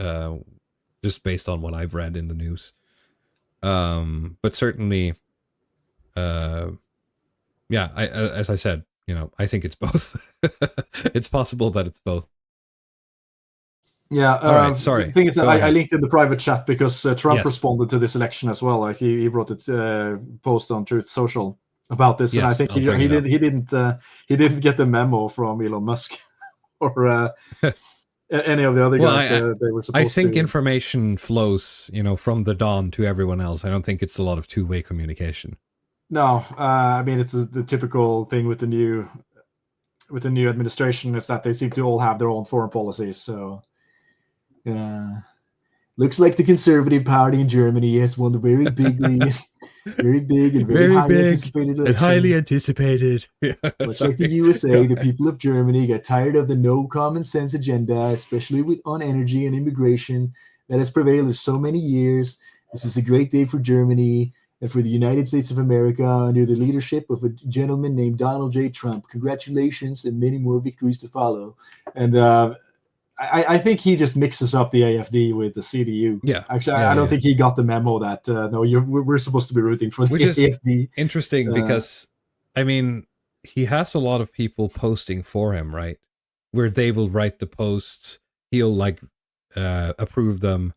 just based on what I've read in the news. But certainly, as I said, I think it's both. It's possible that it's both. Yeah. All right. Sorry. The thing is that I linked in the private chat because Trump responded to this election as well. Like he wrote a post on Truth Social about this, and I think he didn't get the memo from Elon Musk or any of the other guys that they were supposed to. I think information flows, from the Don to everyone else. I don't think it's a lot of two-way communication. No, I mean it's the typical thing with the new administration is that they seem to all have their own foreign policies. So. Looks like the Conservative Party in Germany has won the very big and very highly anticipated election. And highly anticipated. Much like the USA, the people of Germany got tired of the no common sense agenda, especially on energy and immigration, that has prevailed for so many years. This is a great day for Germany and for the United States of America under the leadership of a gentleman named Donald J. Trump. Congratulations and many more victories to follow. And I think he just mixes up the AFD with the CDU. Yeah, actually, I don't think he got the memo that we're supposed to be rooting for the AFD. Interesting because, I mean, he has a lot of people posting for him, right? Where they will write the posts, he'll like approve them.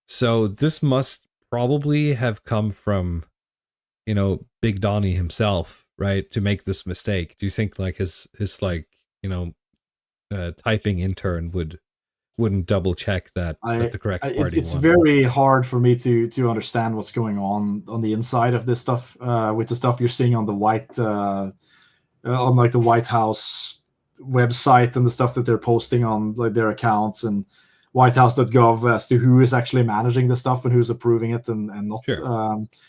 So this must probably have come from, Big Donnie himself, right? To make this mistake. Do you think like his like, typing intern wouldn't double check that the correct party it's won? very hard for me to understand what's going on the inside of this stuff, with the stuff you're seeing on the on like the White House website and the stuff that they're posting on like their accounts and whitehouse.gov as to who is actually managing the stuff and who's approving it and not. Sure.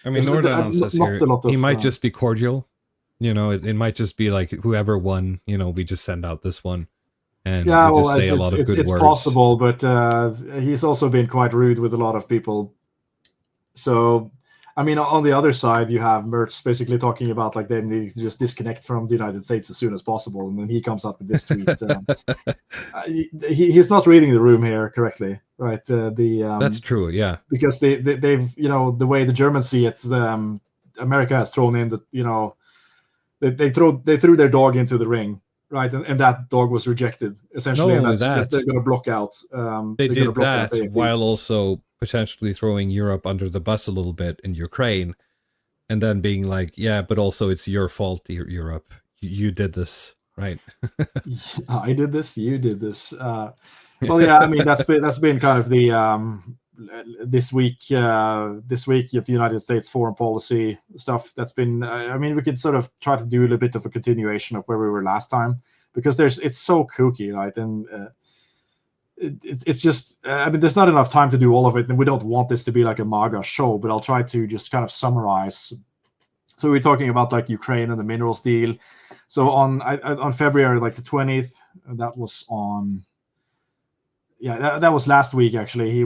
I mean, Nordan says here he might just be cordial. It might just be like whoever won, we just send out this one. And yeah, we well, just say a lot of good it's words. possible, but he's also been quite rude with a lot of people. So, I mean, on the other side, you have Mertz basically talking about like they need to just disconnect from the United States as soon as possible, and then he comes up with this tweet. He's not reading the room here correctly, right? That's true, yeah. Because they've the way the Germans see it, America has thrown in the they threw their dog into the ring. Right, and that dog was rejected essentially, and they're going to block out. They did that while also potentially throwing Europe under the bus a little bit in Ukraine, and then being like, "Yeah, but also it's your fault, Europe. You did this, right?" I did this. You did this. Well, yeah, I mean that's been kind of the this week of the United States foreign policy stuff. That's been. I mean, we could sort of try to do a little bit of a continuation of where we were last time because it's so kooky, right? And it's just. I mean, there's not enough time to do all of it, and we don't want this to be like a MAGA show. But I'll try to just kind of summarize. So we're talking about like Ukraine and the minerals deal. So on February like the 20th, that was on. Yeah, that was last week. Actually,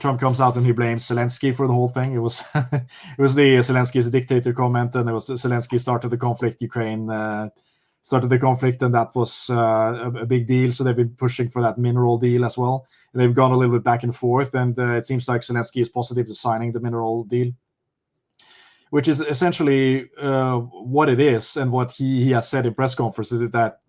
Trump comes out and he blames Zelensky for the whole thing. It was the Zelensky is a dictator comment, and it was Zelensky started the conflict. Ukraine started the conflict, and that was a big deal. So they've been pushing for that mineral deal as well, and they've gone a little bit back and forth. And it seems like Zelensky is positive to signing the mineral deal, which is essentially what it is, and what he has said in press conferences is that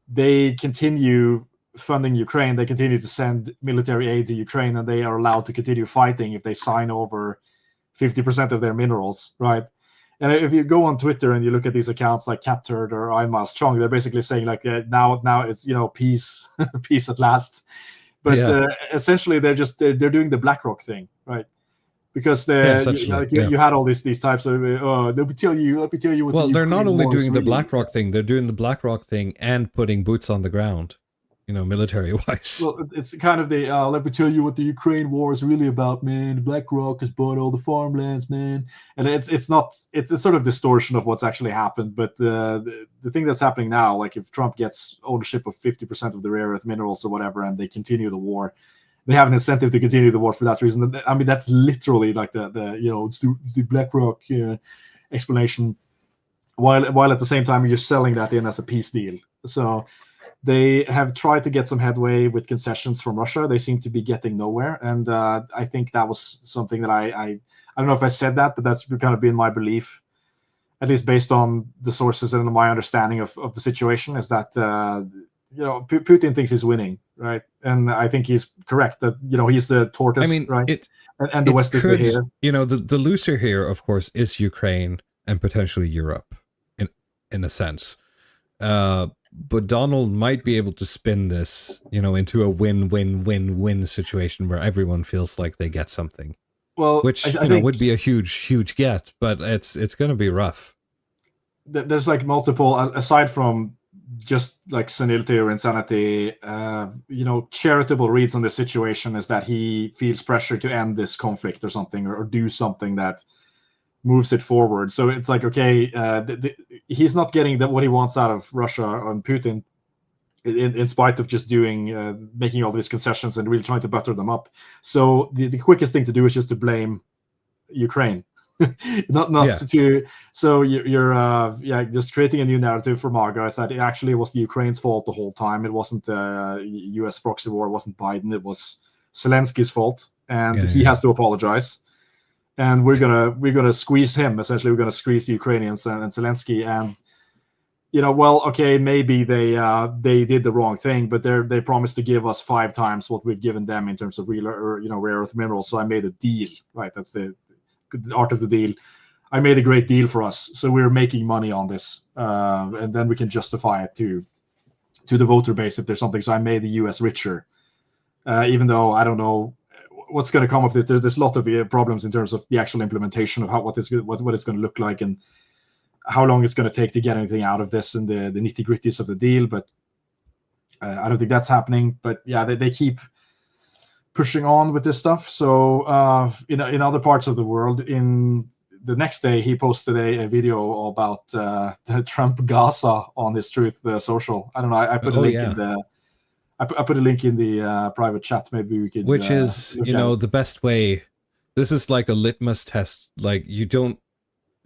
they continue funding Ukraine, they continue to send military aid to Ukraine, and they are allowed to continue fighting if they sign over 50% of their minerals, right? And if you go on Twitter and you look at these accounts like Captured or Imas Chong, they're basically saying like now it's peace, peace at last. But essentially they're doing the BlackRock thing, right? Because you had all these types of let me tell you what. Well, they're not only doing the BlackRock thing; they're doing the BlackRock thing and putting boots on the ground, military wise. Well, it's kind of the let me tell you what the Ukraine war is really about, man. BlackRock has bought all the farmlands, man, and it's a sort of distortion of what's actually happened. But the thing that's happening now, like if Trump gets ownership of 50% of the rare earth minerals or whatever, and they continue the war. They have an incentive to continue the war for that reason. I mean, that's literally like it's the BlackRock explanation. While at the same time you're selling that in as a peace deal. So they have tried to get some headway with concessions from Russia. They seem to be getting nowhere, and I think that was something that I don't know if I said that, but that's kind of been my belief, at least based on the sources and my understanding of the situation, is that. Putin thinks he's winning, right? And I think he's correct that he's the tortoise, right? And the West is the hare. The loser here, of course, is Ukraine and potentially Europe, in a sense. But Donald might be able to spin this, into a win-win-win-win situation where everyone feels like they get something. Well, which I think would be a huge get, but it's going to be rough. There's like multiple, aside from just like senility or insanity, charitable reads on the situation is that he feels pressure to end this conflict or something, or do something that moves it forward. So it's like, okay, he's not getting what he wants out of Russia and Putin, in spite of just making all these concessions and really trying to butter them up. So the quickest thing to do is just to blame Ukraine. not to. So you're just creating a new narrative for MAGA. Is that it actually was the Ukraine's fault the whole time. It wasn't U.S. proxy war. It wasn't Biden. It was Zelensky's fault, and he has to apologize. and we're gonna squeeze him. Essentially, we're gonna squeeze the Ukrainians and Zelensky. And well, okay, maybe they did the wrong thing, but they promised to give us 5 times what we've given them in terms of rare earth minerals. So I made a deal, right? That's the art of the deal. I made a great deal for us, so we're making money on this, and then we can justify it to the voter base if there's something. So I made the U.S. richer, even though I don't know what's going to come of this. There's a lot of problems in terms of the actual implementation of what it's going to look like and how long it's going to take to get anything out of this and the nitty-gritties of the deal. But I don't think that's happening. But yeah, they keep pushing on with this stuff. So in other parts of the world, in the next day, he posted a video about the Trump Gaza on his Truth Social. I don't know. I put a link in the. I put a link in the private chat. Maybe we could. Which is, the best way. This is like a litmus test. Like you don't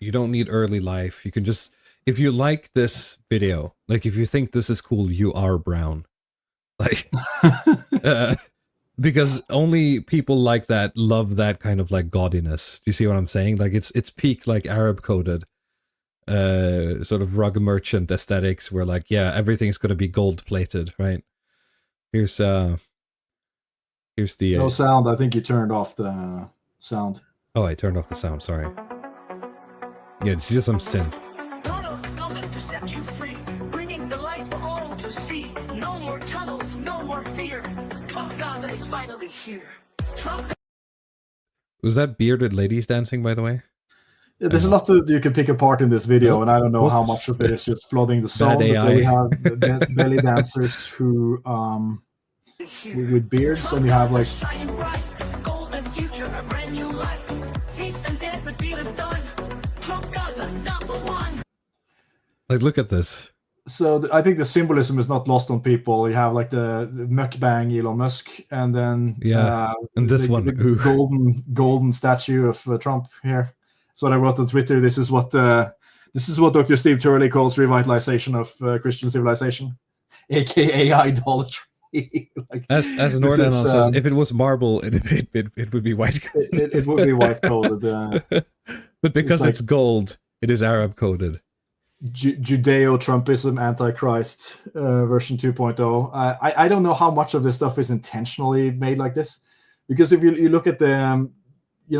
need early life. You can just, if you like this video, like if you think this is cool, you are brown. Like, because only people like that love that kind of like gaudiness. Do you see what I'm saying? Like it's peak like Arab coded, sort of rug merchant aesthetics where like, yeah, everything's going to be gold plated, right? Here's the no sound. I think you turned off the sound. Oh, I turned off the sound. Sorry. Yeah, it's just some synth. Donald's coming to set you free, bringing the light for all to see. No more tunnels, no more fear. Trump Gaza is finally here. Trump. Was that bearded ladies dancing, by the way? Yeah, there's a lot you can pick apart in this video, and I don't know how much of it is just flooding the song. But we have the belly dancers who with beards, and you have like. Golden future, a brand new life. Feast and dance, the deal is done. Trump Gaza, #1. Like, look at this. So I think the symbolism is not lost on people. You have like the mukbang Elon Musk, and then and this the golden statue of Trump here. That's what I wrote on Twitter. This is what Dr. Steve Turley calls revitalization of Christian civilization, aka idolatry. Like, as Nordan says, if it was marble, it would be white. It would be white coded. But because it's gold, it is Arab coded. Judeo-Trumpism, Antichrist, version 2.0. I don't know how much of this stuff is intentionally made like this, because if you look at the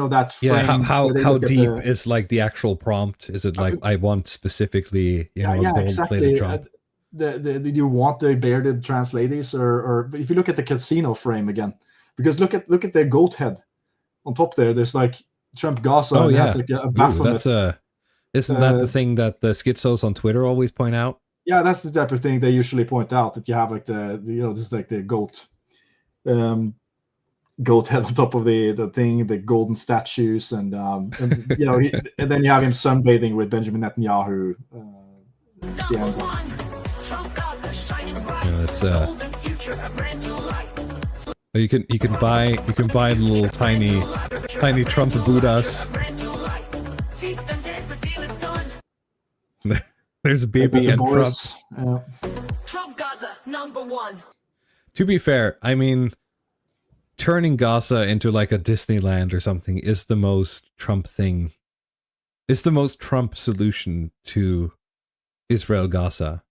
that frame, how deep is like the actual prompt? Is it like I want specifically a gold-plated Trump? Do you want the bearded translators, or if you look at the casino frame again, because look at the goat head on top there. There's like Trump Gaza. Oh, yeah. Has like a Baphomet. Isn't that the thing that the schizos on Twitter always point out? Yeah, that's the type of thing they usually point out, that you have like this is like the goat head on top of the thing, the golden statues, and and then you have him sunbathing with Benjamin Netanyahu. That's you can buy little tiny Trump Buddhas. There's Bibi and Trump. Trump Gaza, #1. To be fair, I mean, turning Gaza into like a Disneyland or something is the most Trump thing. It's the most Trump solution to Israel Gaza.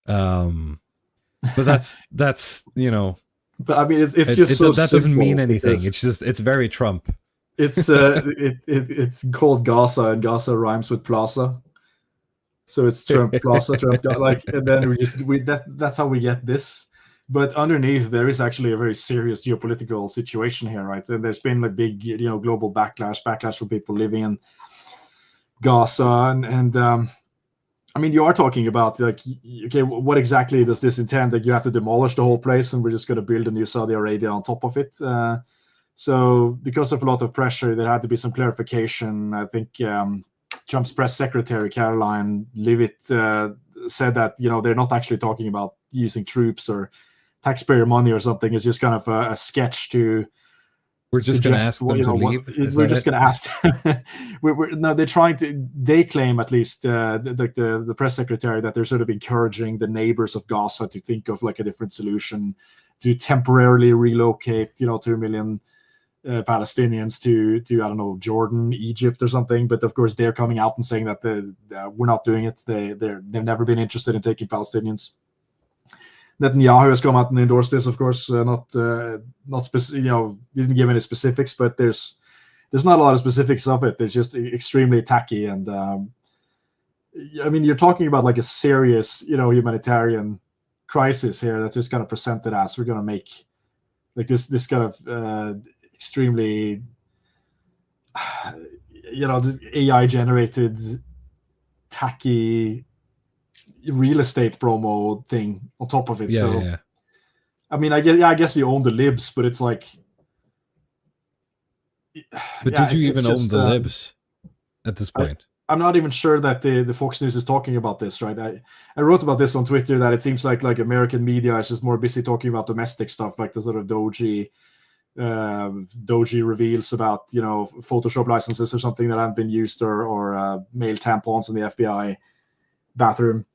But that's But I mean, it's just so that doesn't mean anything. Because it's very Trump. It's it's called Gaza, and Gaza rhymes with plaza. So it's Trump Plaza, Trump, like, and then that's how we get this. But underneath, there is actually a very serious geopolitical situation here, right? And there's been like big, global backlash for people living in Gaza, and I mean, you are talking about like, okay, what exactly does this intend? That you have to demolish the whole place, and we're just going to build a new Saudi Arabia on top of it. So because of a lot of pressure, there had to be some clarification. I think Trump's press secretary, Caroline Leavitt, said that, they're not actually talking about using troops or taxpayer money or something. It's just kind of a sketch to. We're just going to ask them to leave. We're just going to ask. No, they're trying to. They claim, at least the press secretary, that they're sort of encouraging the neighbors of Gaza to think of like a different solution, to temporarily relocate, 2 million Palestinians to I don't know, Jordan, Egypt, or something. But of course, they're coming out and saying that we're not doing it. They've never been interested in taking Palestinians. Netanyahu has come out and endorsed this, of course, not specific, didn't give any specifics, but there's not a lot of specifics of it. It's just extremely tacky, and I mean, you're talking about like a serious, humanitarian crisis here that's just kind of presented as we're going to make like this kind of extremely, AI generated tacky real estate promo thing on top of it. Yeah. I mean, I guess you own the libs, but it's like. But did you even own the libs at this point? I'm not even sure that the Fox News is talking about this, right? I wrote about this on Twitter, that it seems like American media is just more busy talking about domestic stuff, like the sort of Doji reveals about Photoshop licenses or something that haven't been used, or male tampons in the FBI bathroom.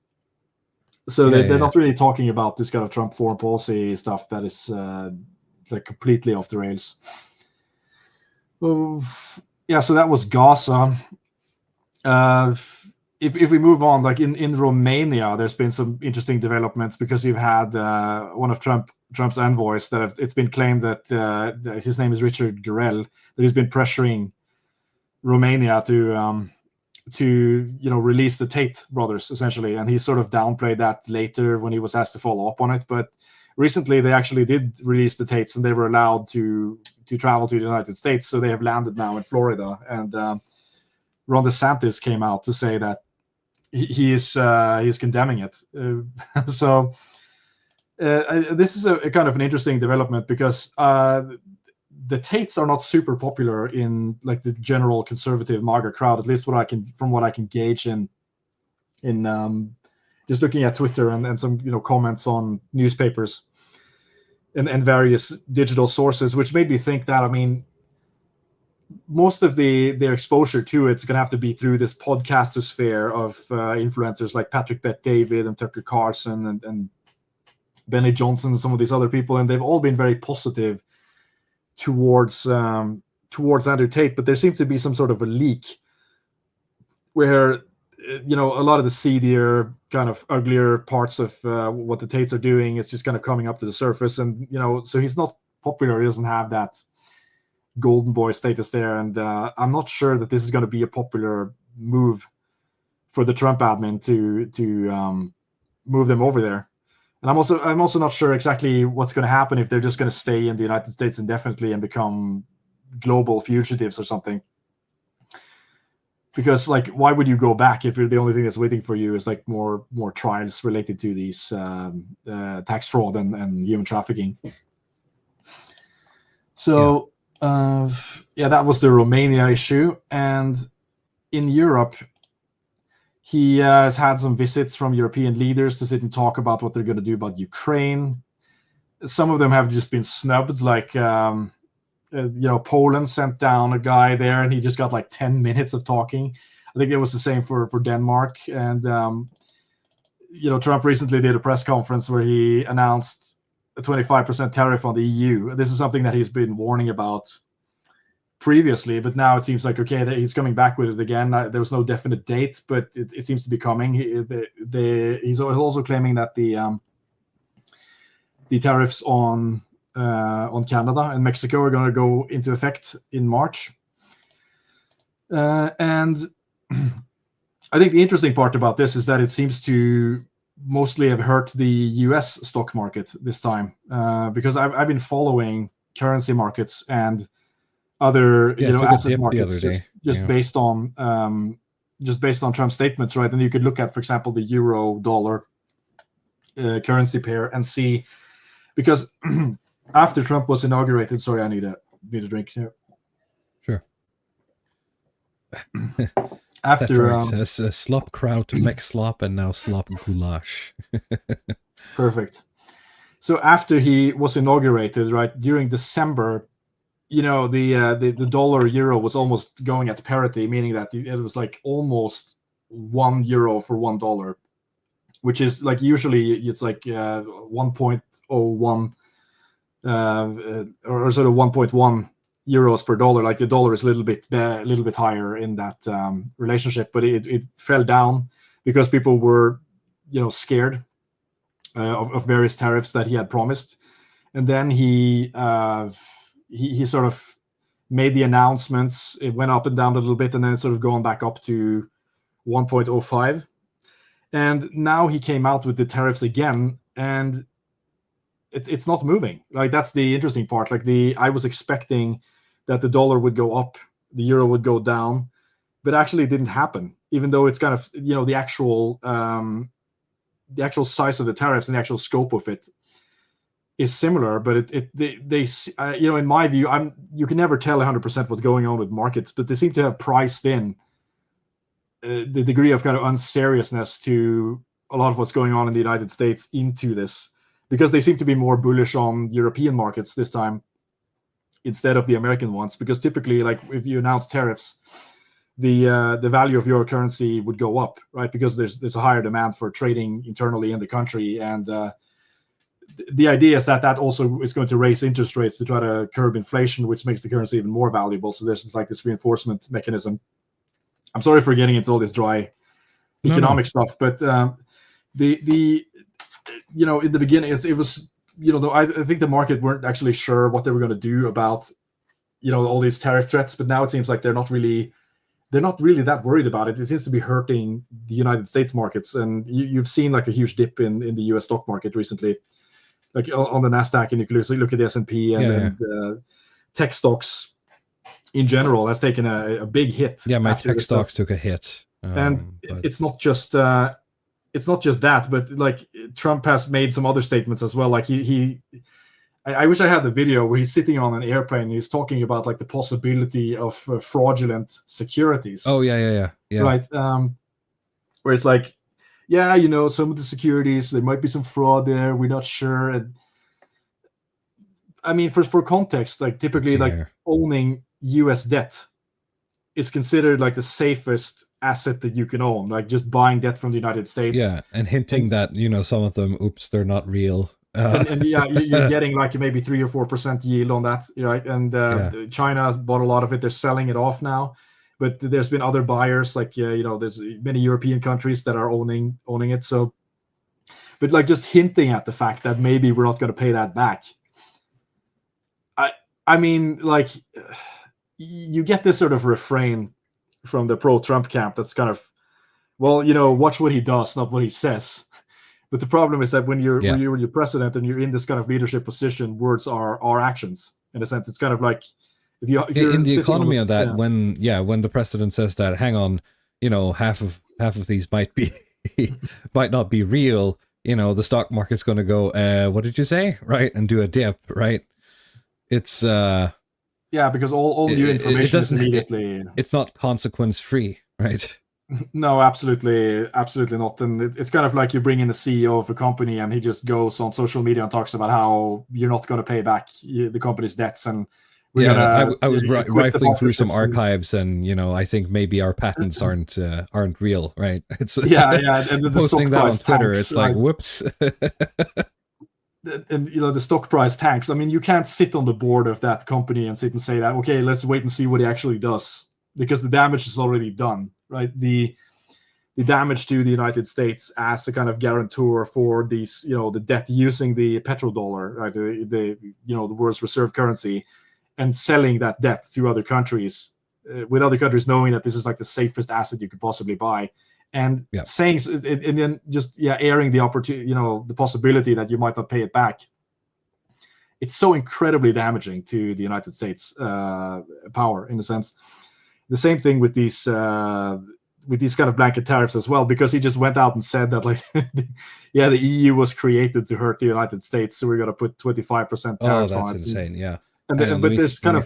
So they're not really talking about this kind of Trump foreign policy stuff that is like completely off the rails. So that was Gaza. If we move on, like in Romania, there's been some interesting developments, because you've had one of Trump's envoys it's been claimed that his name is Richard Gurel, that he's been pressuring Romania to release the Tate brothers, essentially, and he sort of downplayed that later when he was asked to follow up on it. But recently they actually did release the Tates, and they were allowed to travel to the United States, so they have landed now in Florida, and Ron DeSantis came out to say that he is condemning it. So this is a kind of an interesting development, because the Tates are not super popular in like the general conservative MAGA crowd, at least from what I can gauge in just looking at Twitter and some comments on newspapers and various digital sources, which made me think that, I mean, most of their exposure to it's going to have to be through this podcastosphere of influencers like Patrick Bet-David and Tucker Carlson and Benny Johnson and some of these other people, and they've all been very positive towards Andrew Tate. But there seems to be some sort of a leak where a lot of the seedier, kind of uglier parts of what the Tates are doing is just kind of coming up to the surface, and so he's not popular. He doesn't have that golden boy status there, and I'm not sure that this is going to be a popular move for the Trump admin to move them over there. And I'm also not sure exactly what's going to happen if they're just going to stay in the United States indefinitely and become global fugitives or something. Because, like, why would you go back if the only thing that's waiting for you is like more trials related to these tax fraud and human trafficking? So that was the Romania issue. And in Europe, he has had some visits from European leaders to sit and talk about what they're going to do about Ukraine. Some of them have just been snubbed, like Poland sent down a guy there, and he just got like 10 minutes of talking. I think it was the same for Denmark. And Trump recently did a press conference where he announced a 25% tariff on the EU. This is something that he's been warning about previously, but now it seems like, okay, that he's coming back with it again. There was no definite date, but it seems to be coming. He's also claiming that the tariffs on Canada and Mexico are going to go into effect in March. And I think the interesting part about this is that it seems to mostly have hurt the US stock market this time, because I've been following currency markets and other asset markets just based on Trump's statements, right? And you could look at, for example, the euro dollar currency pair and see, because after Trump was inaugurated, sorry, I need a drink here. Sure. After says slop kraut, mech slop, and now slop goulash. Perfect. So after he was inaugurated, right, during December, the dollar euro was almost going at parity, meaning that it was like almost €1 for $1, which is like usually it's like 1.01 or sort of 1.1 euros per dollar. Like the dollar is a little bit higher in that relationship, but it fell down because people were, scared of various tariffs that he had promised, and then he sort of made the announcements. It went up and down a little bit, and then it's sort of going back up to 1.05. And now he came out with the tariffs again, and it's not moving. Like, that's the interesting part. Like, I was expecting that the dollar would go up, the euro would go down, but actually it didn't happen. Even though it's kind of, the actual size of the tariffs and the actual scope of it is similar, but in my view, you can never tell 100% what's going on with markets, but they seem to have priced in the degree of kind of unseriousness to a lot of what's going on in the United States into this, because they seem to be more bullish on European markets this time instead of the American ones. Because typically, like, if you announce tariffs, the value of your currency would go up, right? Because there's a higher demand for trading internally in the country, and the idea is that also is going to raise interest rates to try to curb inflation, which makes the currency even more valuable. So there's like this reinforcement mechanism. I'm sorry for getting into all this dry economic stuff, but in the beginning, it was, I think the market weren't actually sure what they were going to do about, all these tariff threats. But now it seems like they're not really that worried about it. It seems to be hurting the United States markets, and you've seen like a huge dip in the U.S. stock market recently, like on the Nasdaq, and you can look at the S&P and tech stocks in general has taken a big hit. Yeah, my tech stocks took a hit, and it's not just that, but like Trump has made some other statements as well. Like I wish I had the video where he's sitting on an airplane and he's talking about like the possibility of fraudulent securities. Oh yeah. Right. Where it's like, some of the securities, there might be some fraud there. We're not sure. And I mean, for context, like typically, like owning U.S. debt is considered like the safest asset that you can own. Like just buying debt from the United States. Yeah, and hinting that some of them, they're not real. And you're getting like maybe 3 or 4% yield on that, right? And China has bought a lot of it. They're selling it off now, but there's been other buyers, like there's many European countries that are owning it. So, but like just hinting at the fact that maybe we're not going to pay that back. I mean, like, you get this sort of refrain from the pro-Trump camp that's kind of, well, watch what he does, not what he says. But the problem is that when you're president and you're in this kind of leadership position, words are actions. In a sense, it's kind of like if you're in the economy of that. When the president says that, hang on, half of these might not be real. The stock market's going to go, what did you say? Right, and do a dip. Right. It's because all new information is immediately. It's not consequence free, right? No, absolutely not. And it's kind of like you bring in the CEO of a company and he just goes on social media and talks about how you're not going to pay back the company's debts. And I was rifling through some archives, and I think maybe our patents aren't real, right? It's and the posting that on Twitter. Tanks, it's like, right? Whoops. And the stock price tanks. I mean, you can't sit on the board of that company and sit and say that, okay, let's wait and see what he actually does, because the damage is already done, right? The damage to the United States as a kind of guarantor for these, the debt using the petrodollar, right? The world's reserve currency, and selling that debt to other countries, with other countries knowing that this is like the safest asset you could possibly buy. And saying, and then just airing the opportunity, the possibility that you might not pay it back. It's so incredibly damaging to the United States power, in a sense. The same thing with these kind of blanket tariffs as well, because he just went out and said that, like, the EU was created to hurt the United States, so we're going to put 25% tariffs on it. Oh, that's insane! Yeah, but there's kind of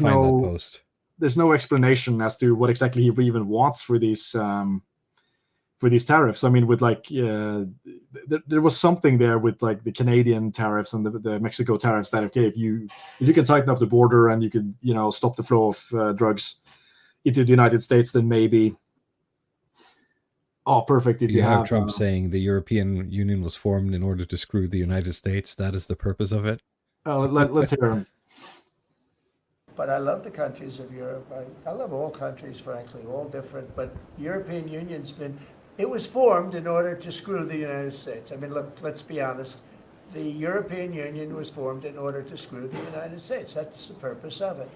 there's no explanation as to what exactly he even wants for these. For these tariffs. I mean, with like, there was something there with like the Canadian tariffs and the Mexico tariffs that, okay, if you can tighten up the border and you can, stop the flow of drugs into the United States, then maybe. Oh, perfect. If you have Trump saying the European Union was formed in order to screw the United States, that is the purpose of it. Let's hear him. But I love the countries of Europe. I love all countries, frankly, all different. But the European Union's it was formed in order to screw the United States. I mean, look, let's be honest. The European Union was formed in order to screw the United States. That's the purpose of it.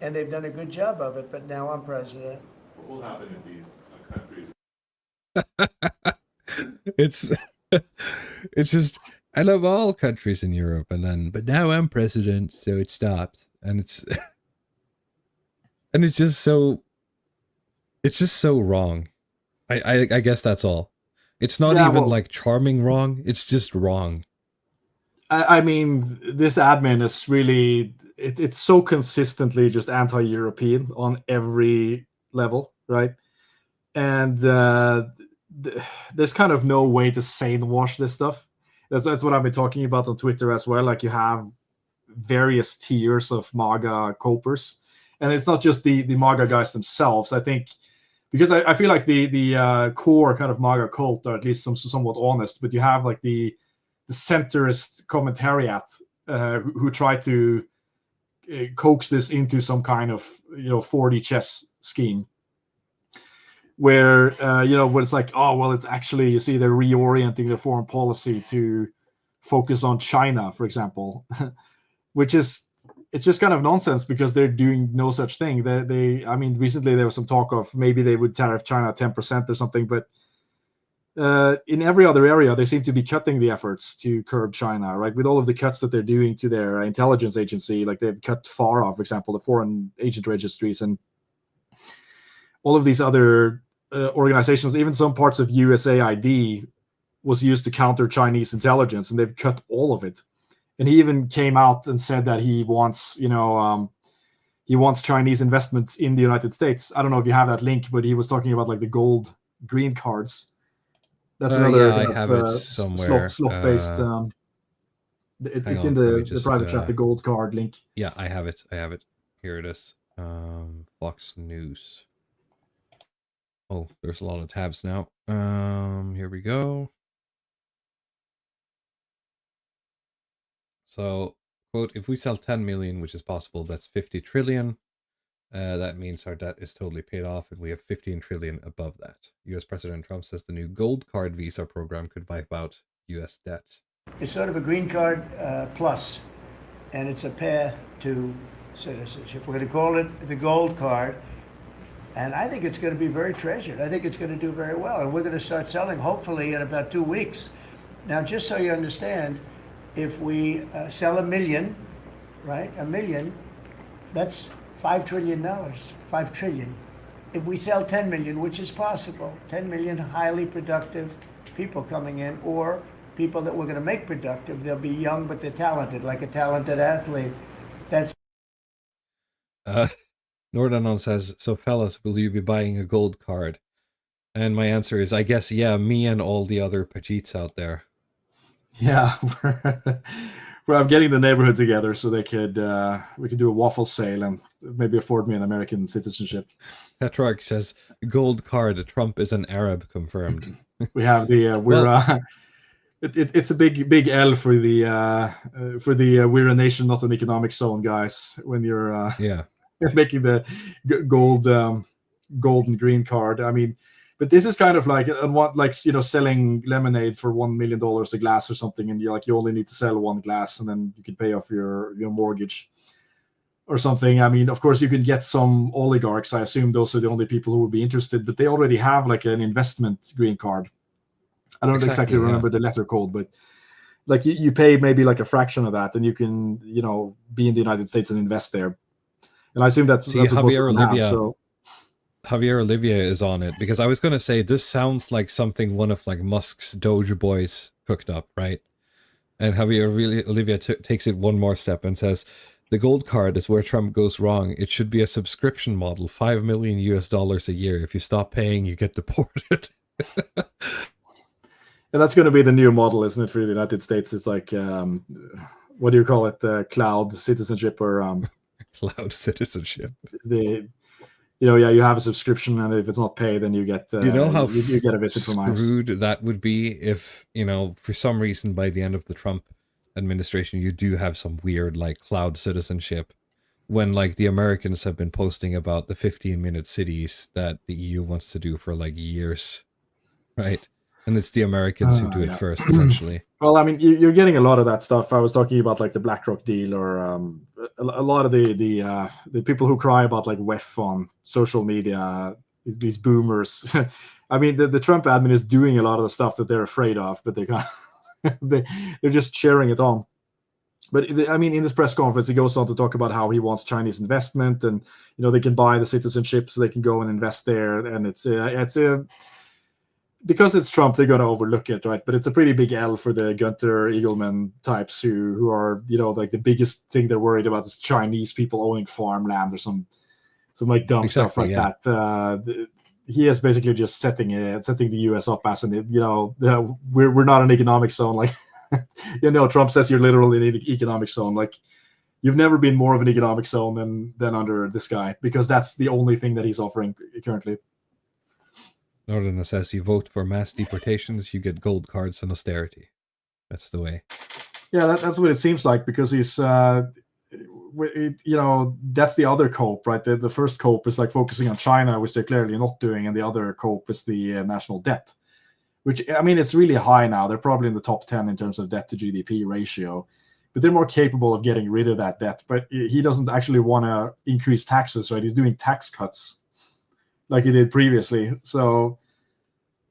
And they've done a good job of it, but now I'm president. What will happen if these countries... It's just, I love all countries in Europe, and then, but now I'm president, so it stops. And it's just so wrong. I guess that's all. It's not even like charming wrong, it's just wrong. I mean, this admin is really, it's so consistently just anti-European on every level, right? And there's kind of no way to sane wash this stuff. That's what I've been talking about on Twitter as well. Like, you have various tiers of MAGA copers, and it's not just the MAGA guys themselves. I think, because I feel like the core kind of MAGA cult are at least somewhat honest, but you have like the centrist commentariat who try to coax this into some kind of 4D chess scheme, where where it's like, oh well, it's actually, you see, they're reorienting their foreign policy to focus on China, for example, which is, it's just kind of nonsense, because they're doing no such thing. I mean, recently there was some talk of maybe they would tariff China 10% or something, but in every other area they seem to be cutting the efforts to curb China, right? With all of the cuts that they're doing to their intelligence agency, like they've cut FARA, for example, the foreign agent registries, and all of these other organizations, even some parts of USAID was used to counter Chinese intelligence, and they've cut all of it. And he even came out and said that he wants, he wants Chinese investments in the United States. I don't know if you have that link, but he was talking about like the gold green cards. That's another I have it somewhere. Slop-based. It's in the private chat, the gold card link. Yeah, I have it. Here it is. Fox News. Oh, there's a lot of tabs now. Here we go. So, quote, if we sell 10 million, which is possible, that's 50 trillion. That means our debt is totally paid off, and we have 15 trillion above that. US President Trump says the new gold card visa program could wipe out US debt. It's sort of a green card plus, and it's a path to citizenship. We're going to call it the gold card, and I think it's going to be very treasured. I think it's going to do very well, and we're going to start selling hopefully in about 2 weeks. Now, just so you understand, if we sell 1 million, right, 1 million, that's $5 trillion, 5 trillion. If we sell 10 million, which is possible, 10 million highly productive people coming in, or people that we're going to make productive, they'll be young, but they're talented, like a talented athlete. That's... Nordanon says, so fellas, will you be buying a gold card? And my answer is, I guess, yeah, me and all the other Pajeets out there. Yeah, I'm getting the neighborhood together so they could we could do a waffle sale and maybe afford me an American citizenship. Petrarch says, gold card, Trump is an Arab, confirmed. We have the it's a big L for the we're a nation, not an economic zone, guys. When you're making the gold and green card, I mean. But this is kind of like selling lemonade for $1 million a glass or something, and you only need to sell one glass, and then you can pay off your mortgage or something. I mean, of course, you can get some oligarchs. I assume those are the only people who would be interested, but they already have like an investment green card. I don't exactly remember the letter code, but like you pay maybe like a fraction of that, and you can be in the United States and invest there. And I assume that's Javier Olivia. Javier Olivia is on it, because I was going to say this sounds like something one of like Musk's Doge boys cooked up, right? And Javier Olivia takes it one more step and says, the gold card is where Trump goes wrong. It should be a subscription model, $5 million a year. If you stop paying, you get deported. And that's going to be the new model, isn't it, for the United States? It's like, what do you call it? Cloud citizenship or... Cloud citizenship. You have a subscription, and if it's not paid, then you get you know how you get a visit from ICE. Screwed that would be if for some reason by the end of the Trump administration you do have some weird like cloud citizenship when like the Americans have been posting about the 15-minute cities that the EU wants to do for like years, right? And it's the Americans who do it Yeah. first, essentially. Well, I mean, you're getting a lot of that stuff. I was talking about like the BlackRock deal, or a lot of the people who cry about like WEF on social media, these boomers. I mean, the Trump admin is doing a lot of the stuff that they're afraid of, but they can't, they're just cheering it on. But I mean, in this press conference, he goes on to talk about how he wants Chinese investment, and they can buy the citizenship, so they can go and invest there, and it's a because it's Trump, they're going to overlook it, right? But it's a pretty big L for the Gunter Eagleman types who are, like the biggest thing they're worried about is Chinese people owning farmland or some like dumb stuff like that. He is basically just setting the U.S. up as an, we're not an economic zone. Like, Trump says you're literally in an economic zone. Like, you've never been more of an economic zone than under this guy, because that's the only thing that he's offering currently. Northern says you vote for mass deportations, you get gold cards and austerity. That's the way. Yeah, that's what it seems like, because he's, that's the other cope, right? The first cope is like focusing on China, which they're clearly not doing, and the other cope is the national debt, which, I mean, it's really high now. They're probably in the top 10 in terms of debt to GDP ratio, but they're more capable of getting rid of that debt. But he doesn't actually want to increase taxes, right? He's doing tax cuts like he did previously. So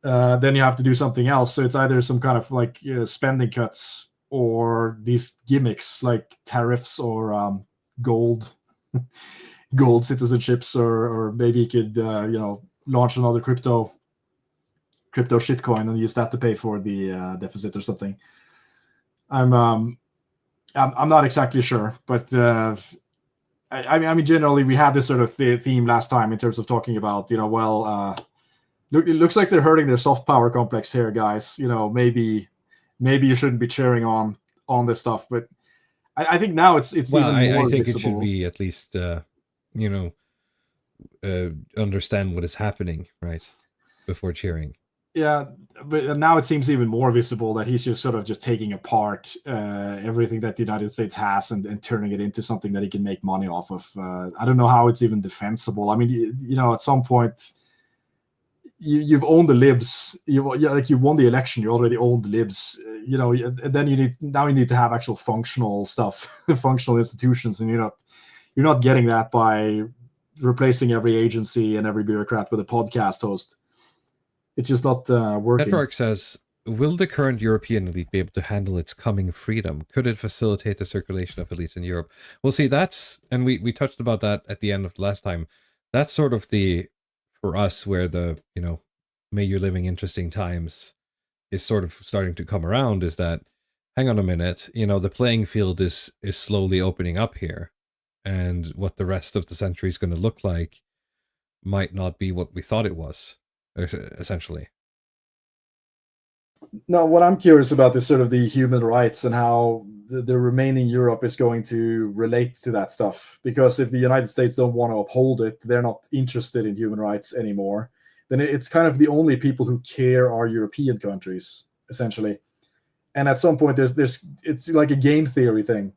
then you have to do something else. So it's either some kind of like spending cuts, or these gimmicks like tariffs, or gold citizenships, or maybe he could launch another crypto shitcoin and use that to pay for the deficit or something. I'm not exactly sure, but I mean, generally we had this sort of theme last time in terms of talking about, it looks like they're hurting their soft power complex here, guys. Maybe you shouldn't be cheering on this stuff, but I think now it's well, even more I think visible. It should be at least understand what is happening, right, before cheering. Yeah, but now it seems even more visible that he's just sort of just taking apart everything that the United States has, and turning it into something that he can make money off of. I don't know how it's even defensible. I mean, at some point, you've owned the libs. You won the election. You already owned the libs. And then you need to have actual functional stuff, functional institutions, and you're not getting that by replacing every agency and every bureaucrat with a podcast host. It's just not working. Petrarch says, will the current European elite be able to handle its coming freedom? Could it facilitate the circulation of elites in Europe? Well, see, and we touched about that at the end of the last time. That's sort of for us, where the, may you're living interesting times is sort of starting to come around, is that, hang on a minute, the playing field is slowly opening up here. And what the rest of the century is going to look like might not be what we thought it was, essentially. No, what I'm curious about is sort of the human rights and how the remaining Europe is going to relate to that stuff. Because if the United States don't want to uphold it, they're not interested in human rights anymore. Then it's kind of the only people who care are European countries, essentially. And at some point, it's like a game theory thing,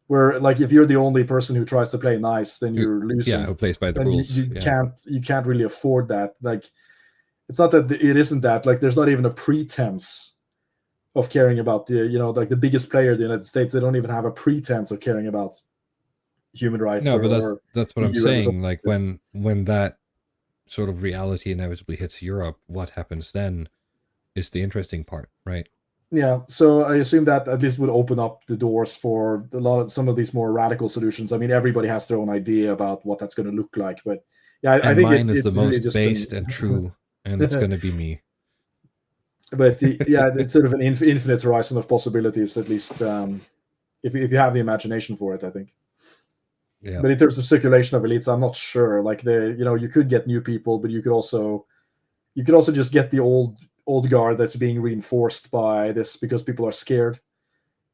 where like if you're the only person who tries to play nice, then you're losing. Yeah, who plays by the rules. You can't really afford that. Like, it's not that it isn't that, like, there's not even a pretense of caring about like the biggest player in the United States. They don't even have a pretense of caring about human rights. No, but that's what I'm saying. Like, when that sort of reality inevitably hits Europe, what happens then is the interesting part, right? Yeah, so I assume that at least would open up the doors for some of these more radical solutions. I mean, everybody has their own idea about what that's going to look like, but yeah, I think mine is the most really based and true, and it's going to be me. But yeah, it's sort of an infinite horizon of possibilities, at least if you have the imagination for it, I think. Yeah. But in terms of circulation of elites, I'm not sure. Like, you could get new people, but you could also just get the old guard that's being reinforced by this, because people are scared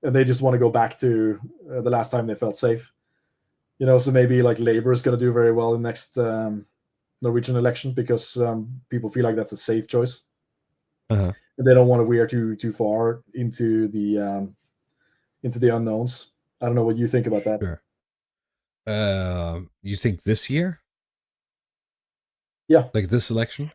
and they just want to go back to the last time they felt safe. So maybe like Labour is going to do very well in next Norwegian election, because people feel like that's a safe choice. Uh-huh. And they don't want to veer too far into the unknowns. I don't know what you think about that. Sure. You think this year? Yeah. Like this election?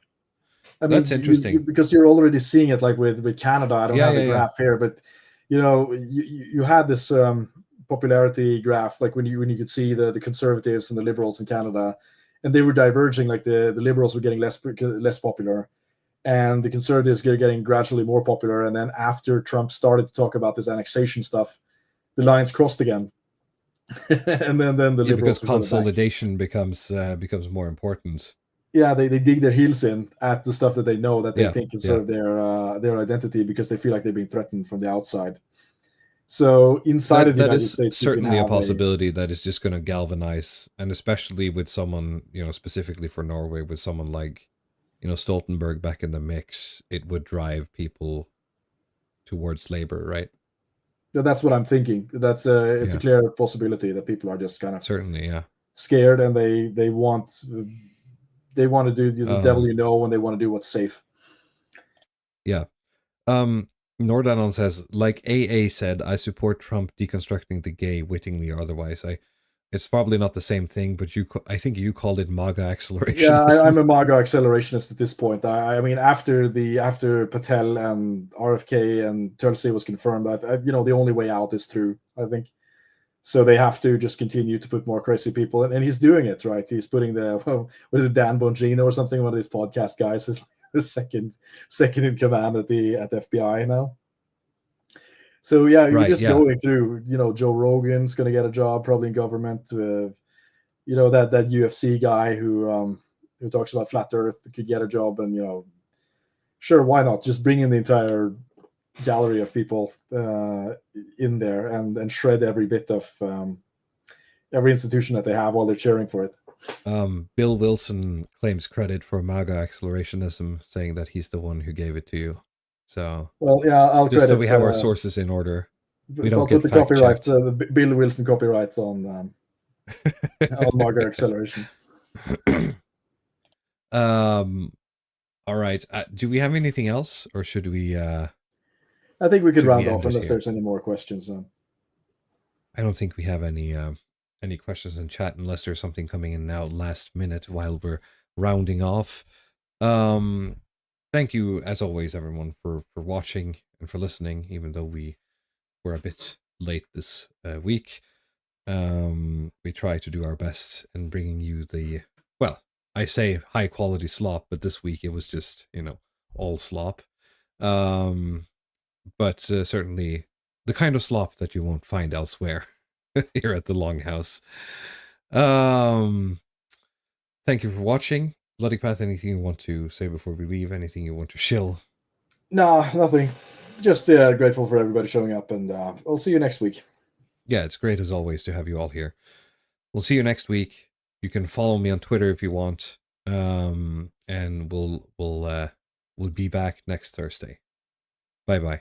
I mean, That's interesting. because you're already seeing it like with Canada. I don't have the graph here, but you had this popularity graph like when you could see the conservatives and the liberals in Canada, and they were diverging. Like the liberals were getting less popular, and the conservatives were getting gradually more popular. And then after Trump started to talk about this annexation stuff, the lines crossed again, and then the liberals because were sort of back. consolidation becomes more important. Yeah, they dig their heels in at the stuff that they know that they Yeah, think is yeah. sort of their identity because they feel like they're being threatened from the outside. So inside of the That United is States, you can certainly a have possibility that is just going to galvanize, and especially with someone, specifically for Norway, with someone like, Stoltenberg back in the mix, it would drive people towards labor, right? that's what I'm thinking. It's Yeah. a clear possibility that people are just kind of Certainly, yeah. scared, and they want to do the devil and they want to do what's safe. Yeah. Nordanon says, like AA said, I support Trump deconstructing the gay wittingly or otherwise. It's probably not the same thing, but I think you called it MAGA acceleration. Yeah, I'm a MAGA accelerationist at this point. I mean, after Patel and RFK and Tulsi was confirmed, the only way out is through, I think. So they have to just continue to put more crazy people in, and he's doing it, right? He's putting what is it, Dan Bongino or something, one of these podcast guys, is the second in command at the FBI now. So yeah, you're just going through. Joe Rogan's going to get a job probably in government. That UFC guy who talks about flat Earth could get a job, and sure, why not? Just bring in the entire gallery of people in there and shred every bit of every institution that they have while they're cheering for it. Bill Wilson claims credit for MAGA accelerationism, saying that he's the one who gave it to you. So, well, yeah, I'll just credit, so we have our sources in order. We don't put get the copyright, the Bill Wilson copyrights on MAGA acceleration. All right. Do we have anything else, or should we? I think we could round off unless there's any more questions. I don't think we have any questions in chat unless there's something coming in now last minute while we're rounding off. Thank you as always, everyone, for watching and for listening, even though we were a bit late this week. We try to do our best in bringing you I say high quality slop, but this week it was just, all slop. But certainly the kind of slop that you won't find elsewhere here at the Longhouse. Thank you for watching. Bloody Path, anything you want to say before we leave? Anything you want to shill? No, nothing. Just grateful for everybody showing up, and I'll see you next week. Yeah, it's great as always to have you all here. We'll see you next week. You can follow me on Twitter if you want, and we'll be back next Thursday. Bye bye.